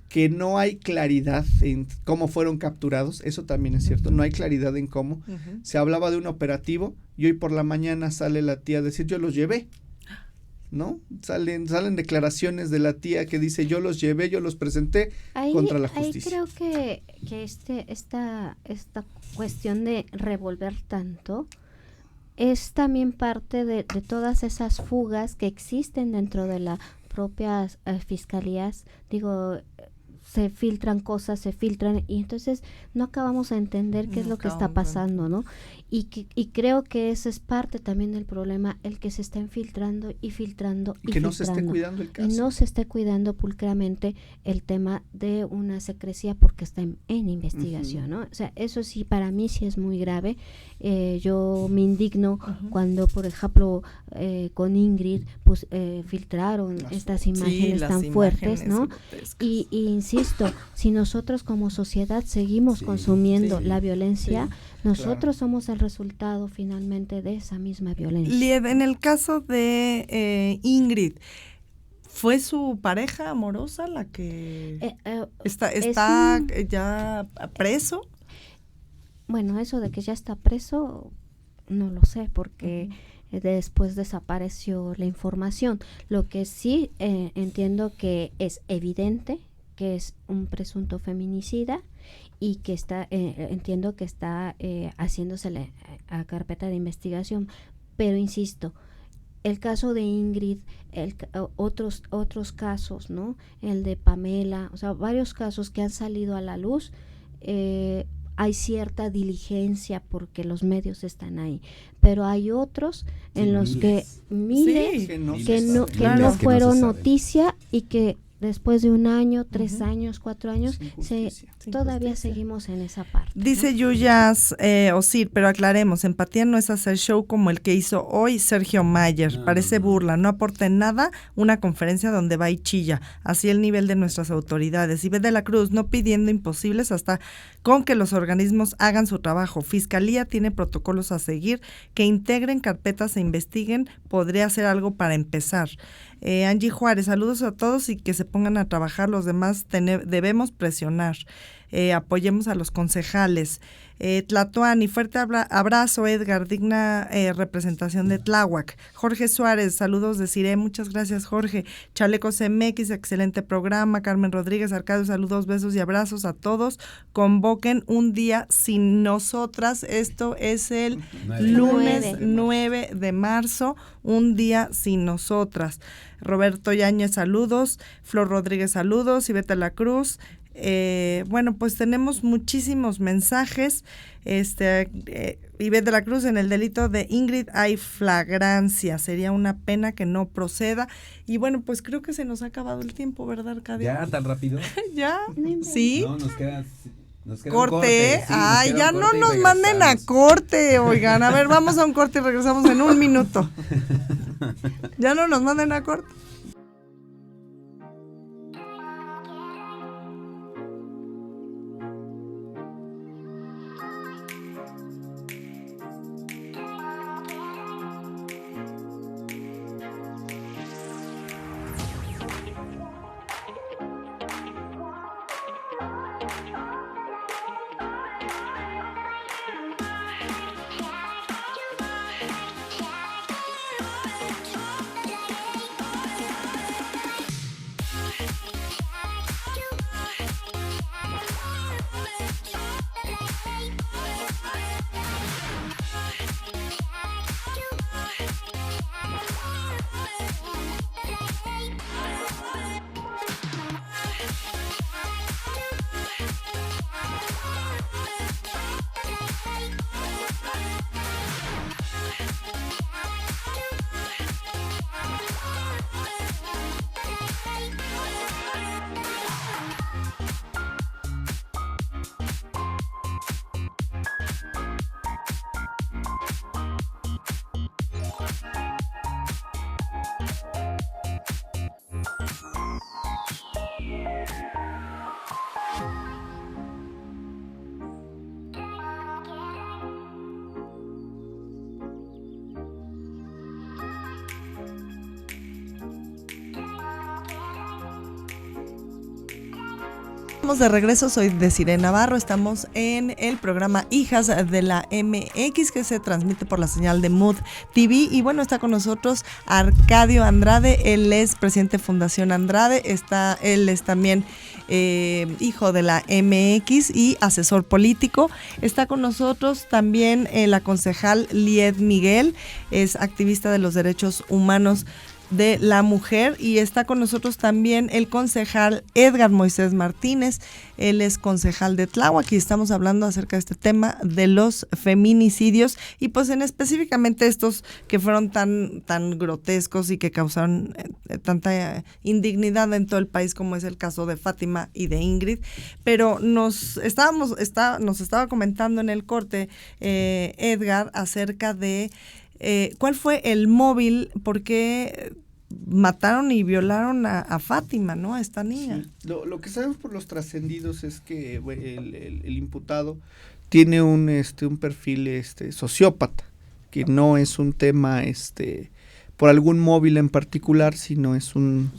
que no hay claridad en cómo fueron capturados, eso también es cierto, no hay claridad en cómo. Se hablaba de un operativo y hoy por la mañana sale la tía a decir yo los llevé, ¿no? Salen declaraciones de la tía que dice yo los llevé, yo los presenté contra la justicia. Ahí creo que esta cuestión de revolver tanto es también parte de todas esas fugas que existen dentro de las propias fiscalías. Se filtran cosas, y entonces no acabamos de entender qué es lo que está pasando, ¿no? Y creo que ese es parte también del problema, el que se está filtrando y filtrando y que no se esté cuidando el caso. Y no se esté cuidando pulcramente el tema de una secrecía porque está en investigación, ¿no? O sea, eso sí, para mí sí es muy grave. Yo me indigno cuando, por ejemplo, con Ingrid, pues filtraron estas imágenes tan fuertes, ¿no? Y insisto, si nosotros como sociedad seguimos consumiendo la violencia, nosotros somos el resultado finalmente de esa misma violencia. Lied, en el caso de Ingrid, ¿fue su pareja amorosa la que está ya preso? Bueno, eso de que ya está preso, no lo sé, porque después desapareció la información. Lo que sí entiendo que es evidente que es un presunto feminicida y que entiendo que está haciéndose la carpeta de investigación, pero insisto, el caso de Ingrid, otros casos, ¿no? El de Pamela, o sea, varios casos que han salido a la luz, hay cierta diligencia porque los medios están ahí, pero hay otros en los que miles que no fueron noticia y que después de un año, 3 años, 4 años, todavía seguimos en esa parte. Dice Yuyas Osir, pero aclaremos, empatía no es hacer show como el que hizo hoy Sergio Mayer. Parece burla, no aporta en nada una conferencia donde va y chilla. Así el nivel de nuestras autoridades. Y ve de la Cruz, no pidiendo imposibles hasta con que los organismos hagan su trabajo. Fiscalía tiene protocolos a seguir, que integren carpetas e investiguen, podría hacer algo para empezar. Angie Juárez, saludos a todos y que se pongan a trabajar, los demás debemos presionar. apoyemos a los concejales. Tlatoani, fuerte abrazo, Edgar, digna representación de Tláhuac. Jorge Suárez, saludos de Cire, muchas gracias Jorge. Chalecos MX, excelente programa. Carmen Rodríguez, Arcadio, saludos, besos y abrazos a todos. Convoquen un día sin nosotras, esto es el lunes 9 de marzo, un día sin nosotras. Roberto Yáñez, saludos. Flor Rodríguez, saludos. Iveta La Cruz. Bueno, pues tenemos muchísimos mensajes. Ivette de la Cruz, en el delito de Ingrid hay flagrancia, sería una pena que no proceda. Y bueno, pues creo que se nos ha acabado el tiempo, ¿verdad, Arcadio? ¿Ya tan rápido? ¿Ya? ¿Sí? No, nos queda corte, sí, ay, ya no nos manden a corte, oigan, a ver, vamos a un corte y regresamos en 1 minuto. Ya no nos manden a corte. De regreso, soy Desiree Navarro, estamos en el programa Hijas de la MX que se transmite por la señal de Mood TV y bueno, está con nosotros Arcadio Andrade, él es presidente de Fundación Andrade, él es también hijo de la MX y asesor político. Está con nosotros también la concejal Lied Miguel, es activista de los derechos humanos de la mujer, y está con nosotros también el concejal Edgar Moisés Martínez, él es concejal de Tláhuac y estamos hablando acerca de este tema de los feminicidios y pues en específicamente estos que fueron tan grotescos y que causaron tanta indignidad en todo el país como es el caso de Fátima y de Ingrid. Pero nos estaba comentando en el corte Edgar acerca de ¿cuál fue el móvil? ¿Por qué mataron y violaron a Fátima, ¿no? A esta niña. Sí. Lo que sabemos por los trascendidos es que el imputado tiene un perfil sociópata, que no es un tema por algún móvil en particular, sino es un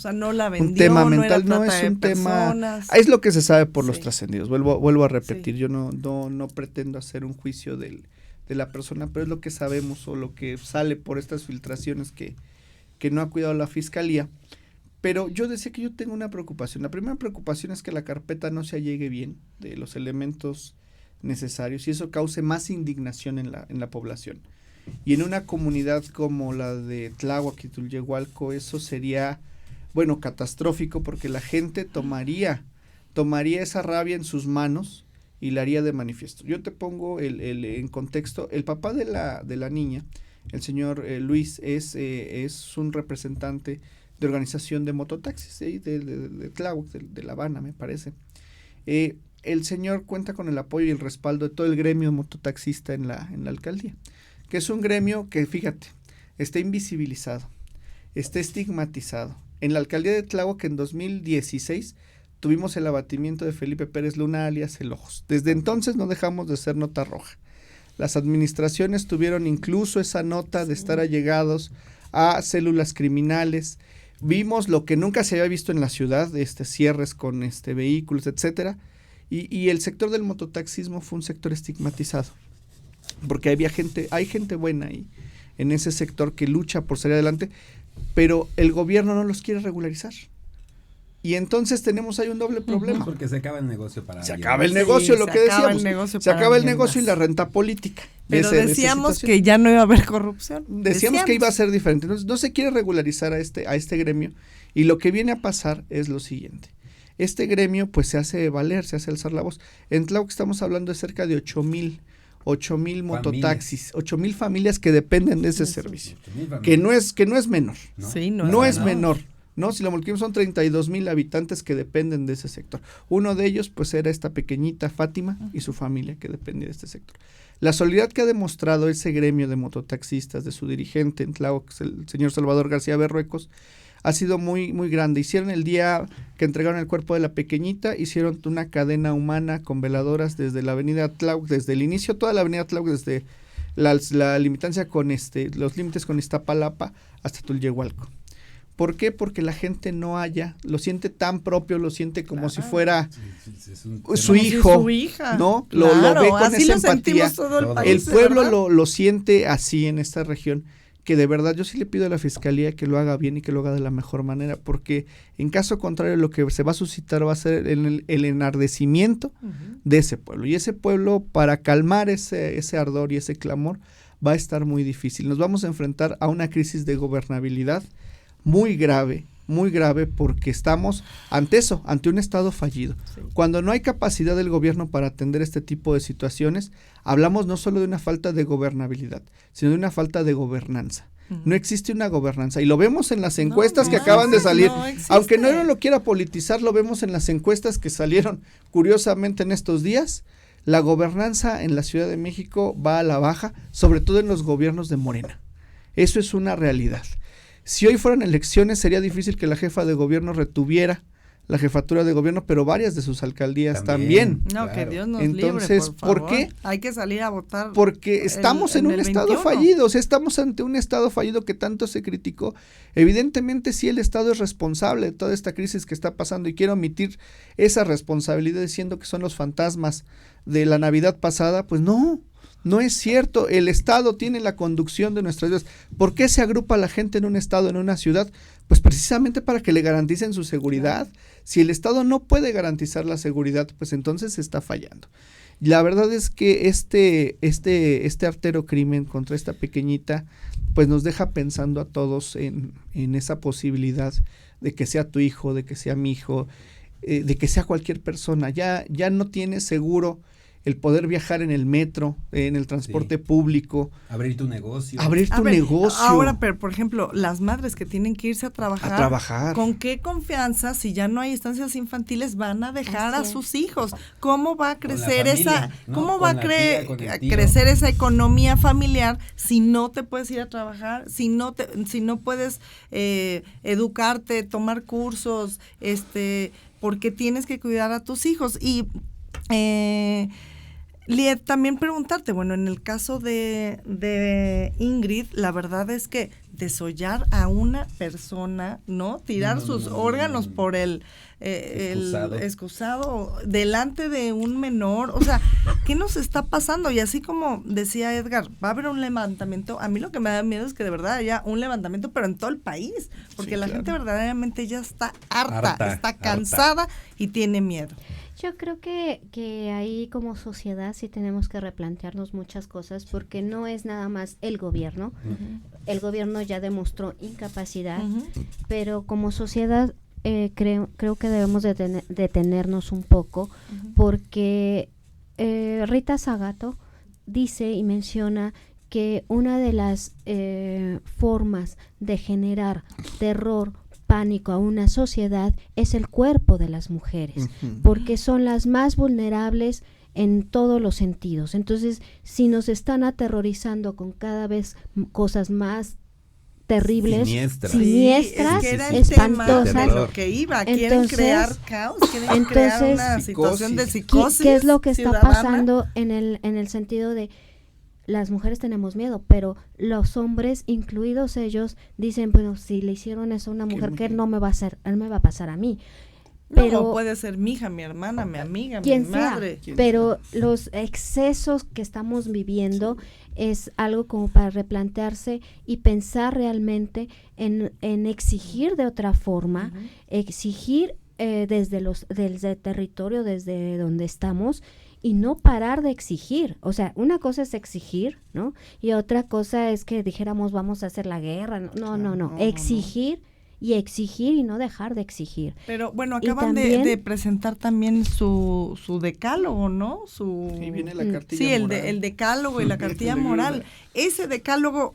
tema mental, no es un tema, es lo que se sabe por los trascendidos. Vuelvo a repetir, yo no pretendo hacer un juicio de la persona, pero es lo que sabemos o lo que sale por estas filtraciones que no ha cuidado la fiscalía. Pero yo decía que yo tengo una preocupación. La primera preocupación es que la carpeta no se allegue bien de los elementos necesarios y eso cause más indignación en la población. Y en una comunidad como la de Tláhuac y Tulyehualco, eso sería, catastrófico, porque la gente tomaría esa rabia en sus manos y la haría de manifiesto. Yo te pongo en contexto. El papá de la niña, el señor Luis, es un representante de organización de mototaxis de Tláhuac, de La Habana, me parece. El señor cuenta con el apoyo y el respaldo de todo el gremio mototaxista en la alcaldía, que es un gremio que, fíjate, está invisibilizado, está estigmatizado. En la alcaldía de Tláhuac en 2016 tuvimos el abatimiento de Felipe Pérez Luna, alias El Ojos. Desde entonces no dejamos de ser nota roja. Las administraciones tuvieron incluso esa nota de estar allegados a células criminales. Vimos lo que nunca se había visto en la ciudad, cierres con vehículos, etcétera. Y el sector del mototaxismo fue un sector estigmatizado, porque hay gente buena ahí en ese sector que lucha por salir adelante, pero el gobierno no los quiere regularizar. Y entonces tenemos ahí un doble problema. Porque se acaba el negocio para Se alguien. acaba el negocio, lo que decíamos. Se acaba el negocio y la renta política. Pero decíamos que ya no iba a haber corrupción. Decíamos que iba a ser diferente. Entonces no se quiere regularizar a este gremio. Y lo que viene a pasar es lo siguiente. Este gremio pues se hace valer, se hace alzar la voz. En Tláhuac estamos hablando de cerca de 8,000 mototaxis, 8,000 familias que dependen de ese servicio. Que no es menor. ¿No? Sí, no es menor. No, si lo multiplicamos son 32,000 habitantes que dependen de ese sector. Uno de ellos pues era esta pequeñita Fátima y su familia que dependía de este sector. La solidaridad que ha demostrado ese gremio de mototaxistas, de su dirigente en Tláhuac, el señor Salvador García Berruecos, ha sido muy, muy grande. Hicieron el día que entregaron el cuerpo de la pequeñita, hicieron una cadena humana con veladoras desde la avenida Tláhuac, desde el inicio, toda la avenida Tláhuac, desde la limitancia con los límites con Iztapalapa hasta Tulyehualco. ¿Por qué? Porque la gente lo siente tan propio, lo siente como si fuera su hijo, hija. ¿no? Lo ve con esa empatía. El pueblo ¿verdad? lo siente así en esta región, que de verdad yo sí le pido a la Fiscalía que lo haga bien y que lo haga de la mejor manera, porque en caso contrario lo que se va a suscitar va a ser el enardecimiento de ese pueblo. Y ese pueblo, para calmar ese ardor y ese clamor, va a estar muy difícil. Nos vamos a enfrentar a una crisis de gobernabilidad muy grave, porque estamos ante un Estado fallido. Sí. Cuando no hay capacidad del gobierno para atender este tipo de situaciones, hablamos no solo de una falta de gobernabilidad, sino de una falta de gobernanza. No existe una gobernanza, y lo vemos en las encuestas que acaban de salir, aunque no lo quiera politizar, lo vemos en las encuestas que salieron curiosamente en estos días. La gobernanza en la Ciudad de México va a la baja, sobre todo en los gobiernos de Morena. Eso es una realidad. Si hoy fueran elecciones, sería difícil que la jefa de gobierno retuviera la jefatura de gobierno, pero varias de sus alcaldías también. No, claro. Que Dios nos Entonces, libre, por favor. ¿por qué? Hay que salir a votar. Porque estamos en un estado 21. fallido, o sea, estamos ante un estado fallido que tanto se criticó. Evidentemente, sí, el Estado es responsable de toda esta crisis que está pasando, y quiero omitir esa responsabilidad diciendo que son los fantasmas de la Navidad pasada. Pues no es cierto. El Estado tiene la conducción de nuestras vidas. ¿Por qué se agrupa la gente en un estado, en una ciudad? Pues precisamente para que le garanticen su seguridad. Si el Estado no puede garantizar la seguridad, pues entonces se está fallando. La verdad es que este artero crimen contra esta pequeñita, pues nos deja pensando a todos en esa posibilidad de que sea tu hijo, de que sea mi hijo, de que sea cualquier persona. Ya no tiene seguro el poder viajar en el metro, en el transporte público. Abrir tu negocio. Ahora, pero por ejemplo, las madres que tienen que irse a trabajar. ¿Con qué confianza, si ya no hay estancias infantiles, van a dejar a sus hijos? ¿Cómo va a crecer crecer esa economía familiar si no te puedes ir a trabajar, si no puedes educarte, tomar cursos, porque tienes que cuidar a tus hijos? Y Liet, también preguntarte, bueno, en el caso de Ingrid, la verdad es que desollar a una persona, ¿no? Tirar sus órganos por el excusado delante de un menor, o sea, ¿qué nos está pasando? Y así como decía Edgar, va a haber un levantamiento. A mí lo que me da miedo es que de verdad haya un levantamiento, pero en todo el país, porque la gente verdaderamente ya está harta, está cansada y tiene miedo. Yo creo que ahí como sociedad sí tenemos que replantearnos muchas cosas, porque no es nada más el gobierno. El gobierno ya demostró incapacidad, pero como sociedad creo que debemos detenernos un poco, porque Rita Zagato dice y menciona que una de las formas de generar terror, pánico a una sociedad es el cuerpo de las mujeres, porque son las más vulnerables en todos los sentidos. Entonces, si nos están aterrorizando con cada vez cosas más terribles, siniestras, espantosas, quieren crear caos, quieren crear una situación de psicosis. ¿Qué es lo que está pasando en el sentido de las mujeres tenemos miedo, pero los hombres, incluidos ellos, dicen, bueno, si le hicieron eso a una mujer, ¿qué no me va a hacer? Él me va a pasar a mí. pero no, puede ser mi hija, mi hermana, mi amiga, mi quien sea, madre. pero los excesos que estamos viviendo es algo como para replantearse y pensar realmente en exigir de otra forma, exigir desde el territorio, desde donde estamos, y no parar de exigir. O sea, una cosa es exigir, ¿no? Y otra cosa es que dijéramos vamos a hacer la guerra. No. Exigir y exigir y no dejar de exigir. Pero bueno, acaban de presentar también su decálogo, ¿no? Y viene la cartilla sí, moral. el decálogo y la cartilla moral. Ese decálogo,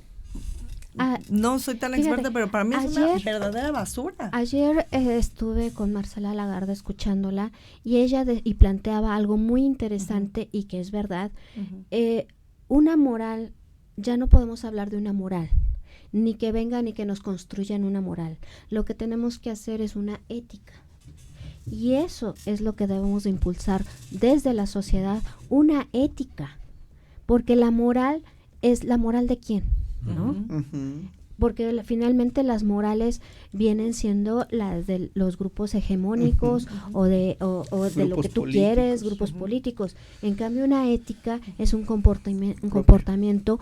no soy tan experta, pero para mí es una verdadera basura. Ayer estuve con Marcela Lagarde escuchándola y ella y planteaba algo muy interesante y que es verdad. Una moral, ya no podemos hablar de una moral, ni que venga ni que nos construyan una moral. Lo que tenemos que hacer es una ética. Y eso es lo que debemos de impulsar desde la sociedad, una ética. Porque la moral es la moral de quién, ¿no? Porque finalmente las morales vienen siendo las de los grupos hegemónicos o de lo que tú quieres, grupos políticos. En cambio, una ética es un comportamiento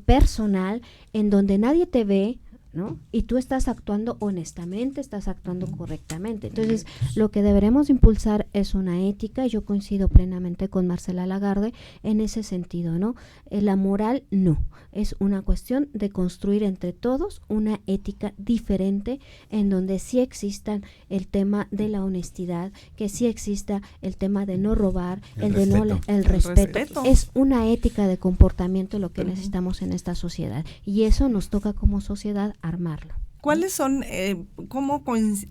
personal en donde nadie te ve, ¿no? Y tú estás actuando honestamente, estás actuando correctamente. Entonces, lo que deberemos impulsar es una ética. Yo coincido plenamente con Marcela Lagarde en ese sentido, ¿no? La moral no, es una cuestión de construir entre todos una ética diferente en donde sí existan el tema de la honestidad, que sí exista el tema de no robar, el respeto. Es una ética de comportamiento lo que necesitamos en esta sociedad y eso nos toca como sociedad armarlo. ¿Cuáles son, cómo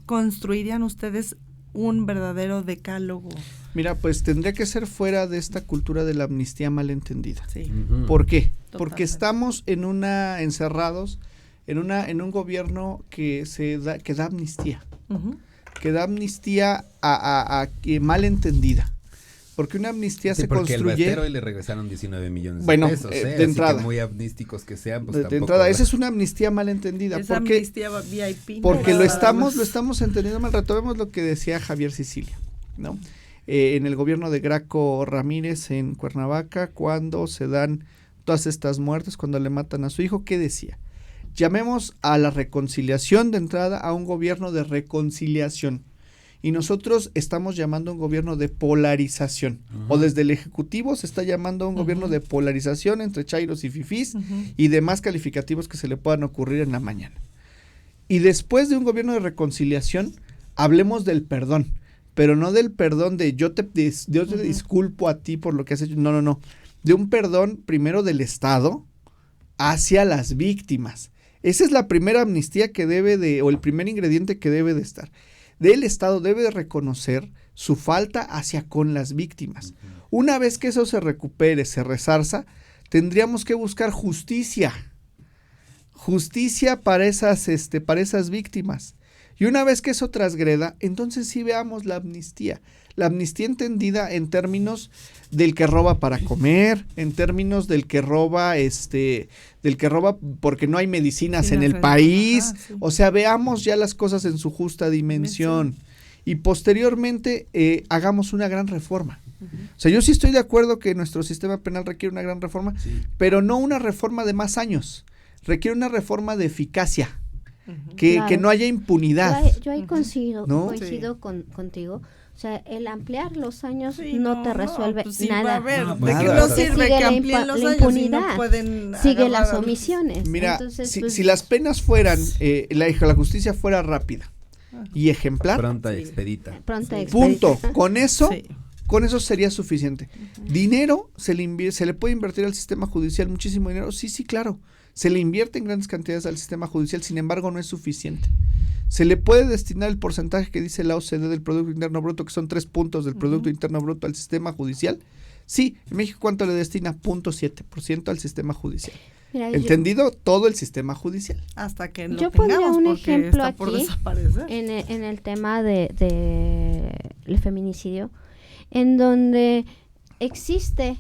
construirían ustedes un verdadero decálogo? Mira, pues tendría que ser fuera de esta cultura de la amnistía malentendida. Sí. ¿Por qué? Totalmente. Porque estamos encerrados en un gobierno que da amnistía. Que da amnistía a malentendida. Porque una amnistía se construye... Porque el Bastero hoy le regresaron 19 millones de pesos. De entrada. Así que muy amnísticos que sean, pues tampoco... De entrada, esa es una amnistía malentendida. Esa amnistía VIP. Porque lo estamos entendiendo mal. Retomemos lo que decía Javier Sicilia, ¿no? En el gobierno de Graco Ramírez en Cuernavaca, cuando se dan todas estas muertes, cuando le matan a su hijo, ¿qué decía? Llamemos a la reconciliación de entrada a un gobierno de reconciliación. Y nosotros estamos llamando a un gobierno de polarización. O desde el Ejecutivo se está llamando a un gobierno de polarización entre chairos y fifís y demás calificativos que se le puedan ocurrir en la mañana. Y después de un gobierno de reconciliación, hablemos del perdón. Pero no del perdón de yo te disculpo a ti por lo que has hecho. No. De un perdón primero del Estado hacia las víctimas. Esa es la primera amnistía que o el primer ingrediente que debe de estar. El Estado debe de reconocer su falta hacia con las víctimas. Una vez que eso se recupere, se resarza, tendríamos que buscar justicia para esas víctimas. Y una vez que eso transgreda, entonces sí veamos la amnistía. La amnistía entendida en términos del que roba para comer, en términos del que roba porque no hay medicinas en el país. Sí. O sea, veamos ya las cosas en su justa dimensión. Y posteriormente hagamos una gran reforma. O sea, yo sí estoy de acuerdo que nuestro sistema penal requiere una gran reforma, pero no una reforma de más años. Requiere una reforma de eficacia. Que no haya impunidad. Yo ahí coincido contigo. O sea, el ampliar los años no te resuelve nada. ¿De qué nos sirve que amplíen los años si no pueden sigue las omisiones? Mira, entonces, si las penas fueran, la justicia fuera rápida y ejemplar. Pronta y expedita. Punto. Con eso sería suficiente. Dinero se le puede invertir al sistema judicial, muchísimo dinero. Sí, claro. Se le invierte en grandes cantidades al sistema judicial, sin embargo no es suficiente. Se le puede destinar el porcentaje que dice la OCDE del Producto Interno Bruto, que son 3 puntos del Producto Interno Bruto al sistema judicial. Sí, en México, ¿cuánto le destina? 0.7% al sistema judicial. Mira, entendido todo el sistema judicial. Hasta que lo yo tengamos, un porque ejemplo está aquí por desaparecer. En el tema de el feminicidio, en donde existe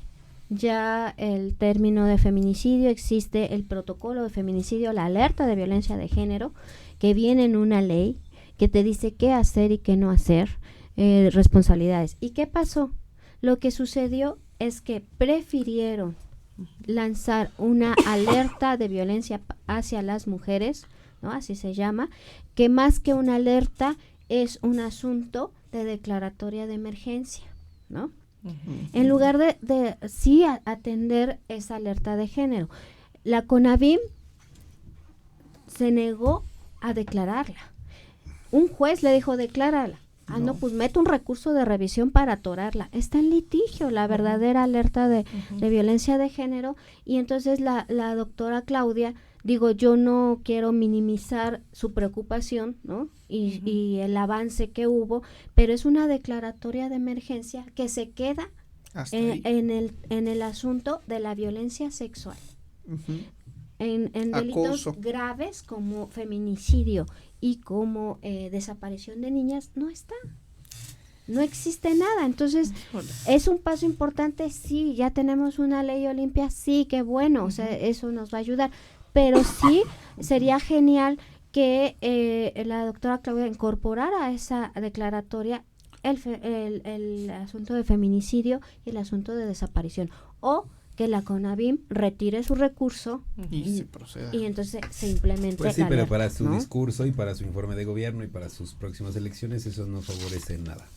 ya el término de feminicidio, existe el protocolo de feminicidio, la alerta de violencia de género, que viene en una ley que te dice qué hacer y qué no hacer. responsabilidades. ¿Y qué pasó? Lo que sucedió es que prefirieron lanzar una alerta de violencia hacia las mujeres, ¿no? Así se llama, que más que una alerta es un asunto de declaratoria de emergencia, ¿no? Uh-huh. En lugar de sí atender esa alerta de género. La CONAVIM se negó a declararla. Un juez le dijo, declárala. Ah, no, pues mete un recurso de revisión para atorarla. Está en litigio la verdadera alerta de violencia de género, y entonces la doctora Claudia, digo, yo no quiero minimizar su preocupación, ¿no? Y el avance que hubo, pero es una declaratoria de emergencia que se queda en el asunto de la violencia sexual. En delitos graves como feminicidio y como desaparición de niñas no existe nada. Entonces es un paso importante. Sí, ya tenemos una ley Olimpia, sí, qué bueno, o sea, eso nos va a ayudar, pero sí sería genial que la doctora Claudia incorporara a esa declaratoria el asunto de feminicidio y el asunto de desaparición, o que la CONAVIM retire su recurso y se proceda. Y entonces se implemente. Pues sí, pero alerta, para su ¿no? discurso y para su informe de gobierno y para sus próximas elecciones eso no favorece nada,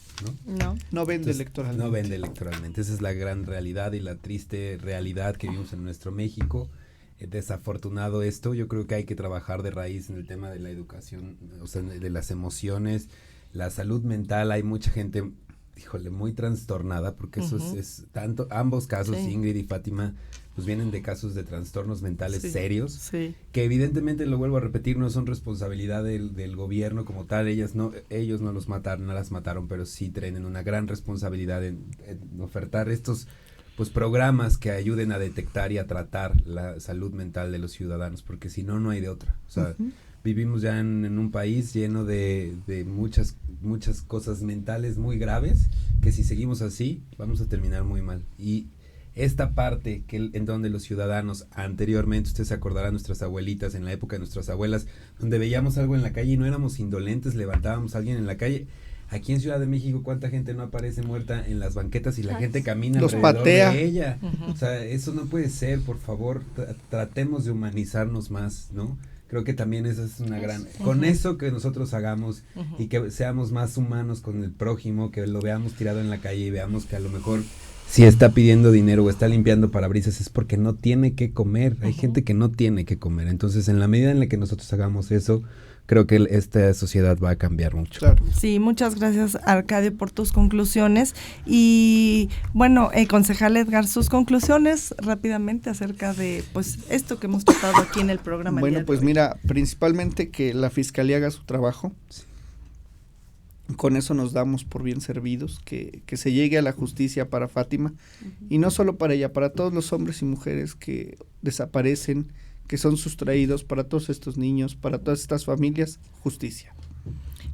¿no? No vende electoralmente. No vende electoralmente. Esa es la gran realidad y la triste realidad que vivimos en nuestro México. Desafortunado esto. Yo creo que hay que trabajar de raíz en el tema de la educación, o sea, de las emociones, la salud mental. Hay mucha gente, híjole, muy trastornada, porque eso es tanto, ambos casos, sí. Ingrid y Fátima, pues vienen de casos de trastornos mentales serios, que evidentemente, lo vuelvo a repetir, no son responsabilidad del gobierno como tal. Ellos no los mataron, no las mataron, pero sí tienen una gran responsabilidad en ofertar estos pues programas que ayuden a detectar y a tratar la salud mental de los ciudadanos, porque si no, no hay de otra. O sea, vivimos ya en un país lleno de muchas cosas mentales muy graves, que si seguimos así, vamos a terminar muy mal. Y esta parte en donde los ciudadanos anteriormente, ustedes se acordarán, nuestras abuelitas, en la época de nuestras abuelas, donde veíamos algo en la calle y no éramos indolentes, levantábamos a alguien en la calle. Aquí en Ciudad de México, ¿cuánta gente no aparece muerta en las banquetas y la gente camina alrededor de ella? O sea, eso no puede ser, por favor, tratemos de humanizarnos más, ¿no? Creo que también esa es una gran... Con eso que nosotros hagamos y que seamos más humanos con el prójimo, que lo veamos tirado en la calle y veamos que a lo mejor si está pidiendo dinero o está limpiando parabrisas es porque no tiene que comer. Hay gente que no tiene que comer. Entonces, en la medida en la que nosotros hagamos eso, creo que esta sociedad va a cambiar mucho. Claro. Sí, muchas gracias, Arcadio, por tus conclusiones. Y bueno, concejal Edgar, sus conclusiones rápidamente acerca de pues esto que hemos tratado aquí en el programa. Bueno, pues mira, principalmente que la Fiscalía haga su trabajo. Sí. Con eso nos damos por bien servidos, que se llegue a la justicia para Fátima, y no solo para ella, para todos los hombres y mujeres que desaparecen, que son sustraídos, para todos estos niños, para todas estas familias, justicia.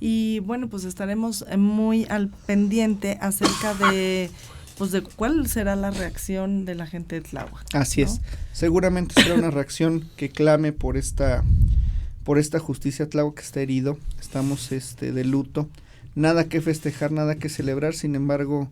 Y bueno, pues estaremos muy al pendiente acerca de pues de cuál será la reacción de la gente de Tláhuac. Así es, seguramente será una reacción que clame por esta justicia. Tláhuac está herido, estamos de luto, nada que festejar, nada que celebrar, sin embargo,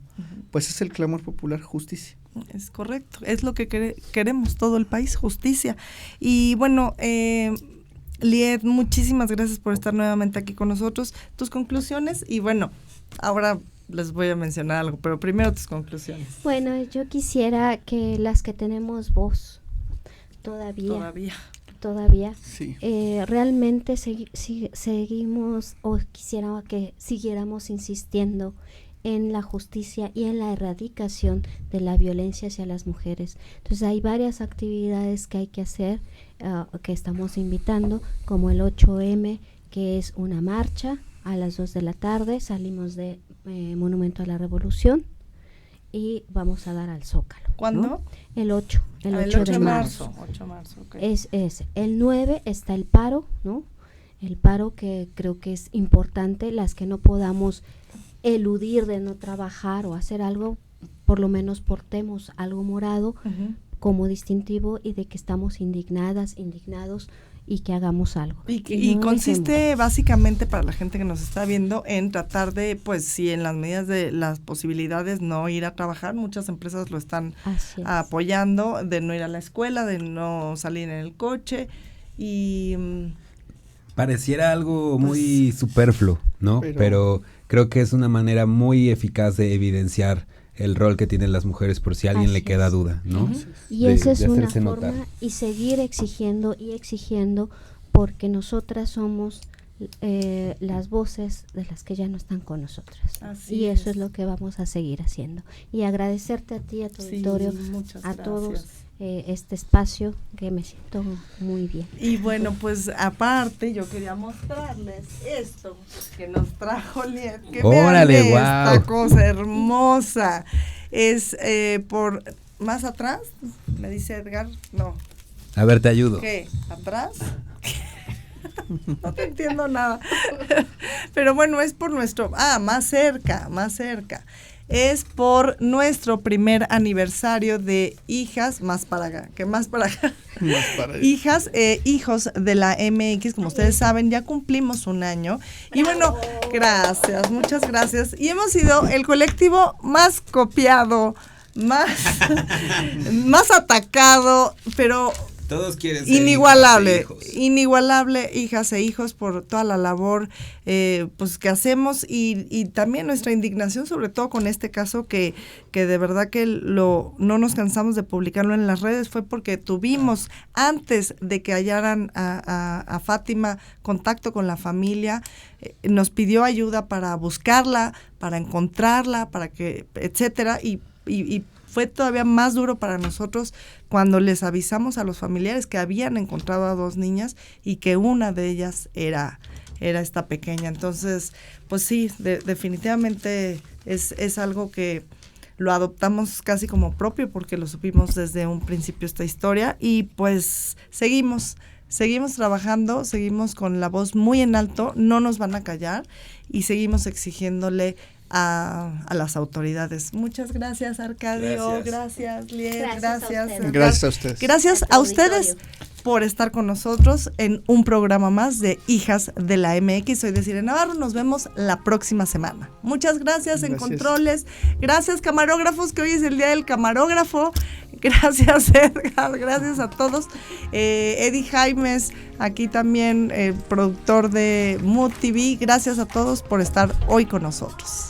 pues es el clamor popular, justicia. Es correcto, es lo que queremos todo el país, justicia. Y bueno, Lied, muchísimas gracias por estar nuevamente aquí con nosotros. Tus conclusiones, y bueno, ahora les voy a mencionar algo, pero primero tus conclusiones. Bueno, yo quisiera que las que tenemos voz todavía sí. Realmente seguimos, o quisiera que siguiéramos insistiendo en la justicia y en la erradicación de la violencia hacia las mujeres. Entonces hay varias actividades que hay que hacer, que estamos invitando, como el 8M, que es una marcha a las 2 de la tarde, salimos de Monumento a la Revolución y vamos a dar al Zócalo. ¿Cuándo? ¿No? El 8 de marzo. 8 de marzo, okay. Es el 9 está el paro, ¿no? El paro que creo que es importante, las que no podamos eludir de no trabajar o hacer algo, por lo menos portemos algo morado como distintivo y de que estamos indignados y que hagamos algo. Y no consiste dejemos. básicamente, para la gente que nos está viendo, en tratar de, pues si en las medidas de las posibilidades, no ir a trabajar. Muchas empresas lo están Así es. apoyando, de no ir a la escuela, de no salir en el coche y Pareciera algo muy superfluo, ¿no? Pero creo que es una manera muy eficaz de evidenciar el rol que tienen las mujeres por si a alguien Así le queda es. duda, ¿no? Y esa es una hacerse forma, notar. y seguir exigiendo porque nosotras somos las voces de las que ya no están con nosotras. Así Y eso es. es lo que vamos a seguir haciendo. Y agradecerte a ti, a tu auditorio, muchas a gracias. todos este espacio, que me siento muy bien. Y bueno, pues aparte yo quería mostrarles esto que nos trajo Liet. Que ¡Órale, vean esta guau! cosa hermosa. Es por más atrás, me dice Edgar, no. A ver, te ayudo. ¿Qué? ¿Atrás? No te entiendo nada. Pero bueno, es por nuestro, más cerca. Es por nuestro primer aniversario de hijas, más para acá. Hijas, hijos de la MX, como ustedes saben, ya cumplimos un año. Y bueno, gracias, muchas gracias. Y hemos sido el colectivo más copiado, más atacado, pero Todos quieren ser inigualable, inigualable. hijas e hijos, por toda la labor pues que hacemos y también nuestra indignación, sobre todo con este caso que de verdad que no nos cansamos de publicarlo en las redes. Fue porque tuvimos, antes de que hallaran a Fátima, contacto con la familia, nos pidió ayuda para buscarla, para encontrarla, para que, etcétera, y fue todavía más duro para nosotros cuando les avisamos a los familiares que habían encontrado a 2 niñas y que una de ellas era esta pequeña. Entonces, pues sí, definitivamente es algo que lo adoptamos casi como propio porque lo supimos desde un principio esta historia y pues seguimos trabajando, seguimos con la voz muy en alto, no nos van a callar y seguimos exigiéndole a las autoridades. Muchas gracias, Arcadio. Gracias, Liet. Gracias a ustedes. Gracias a ustedes por estar con nosotros en un programa más de Hijas de la MX. Soy Desiree Navarro. Nos vemos la próxima semana. Muchas gracias en controles. Gracias, camarógrafos, que hoy es el día del camarógrafo. Gracias, Edgar. Gracias a todos. Eddie Jaimes, aquí también productor de Mood TV. Gracias a todos por estar hoy con nosotros.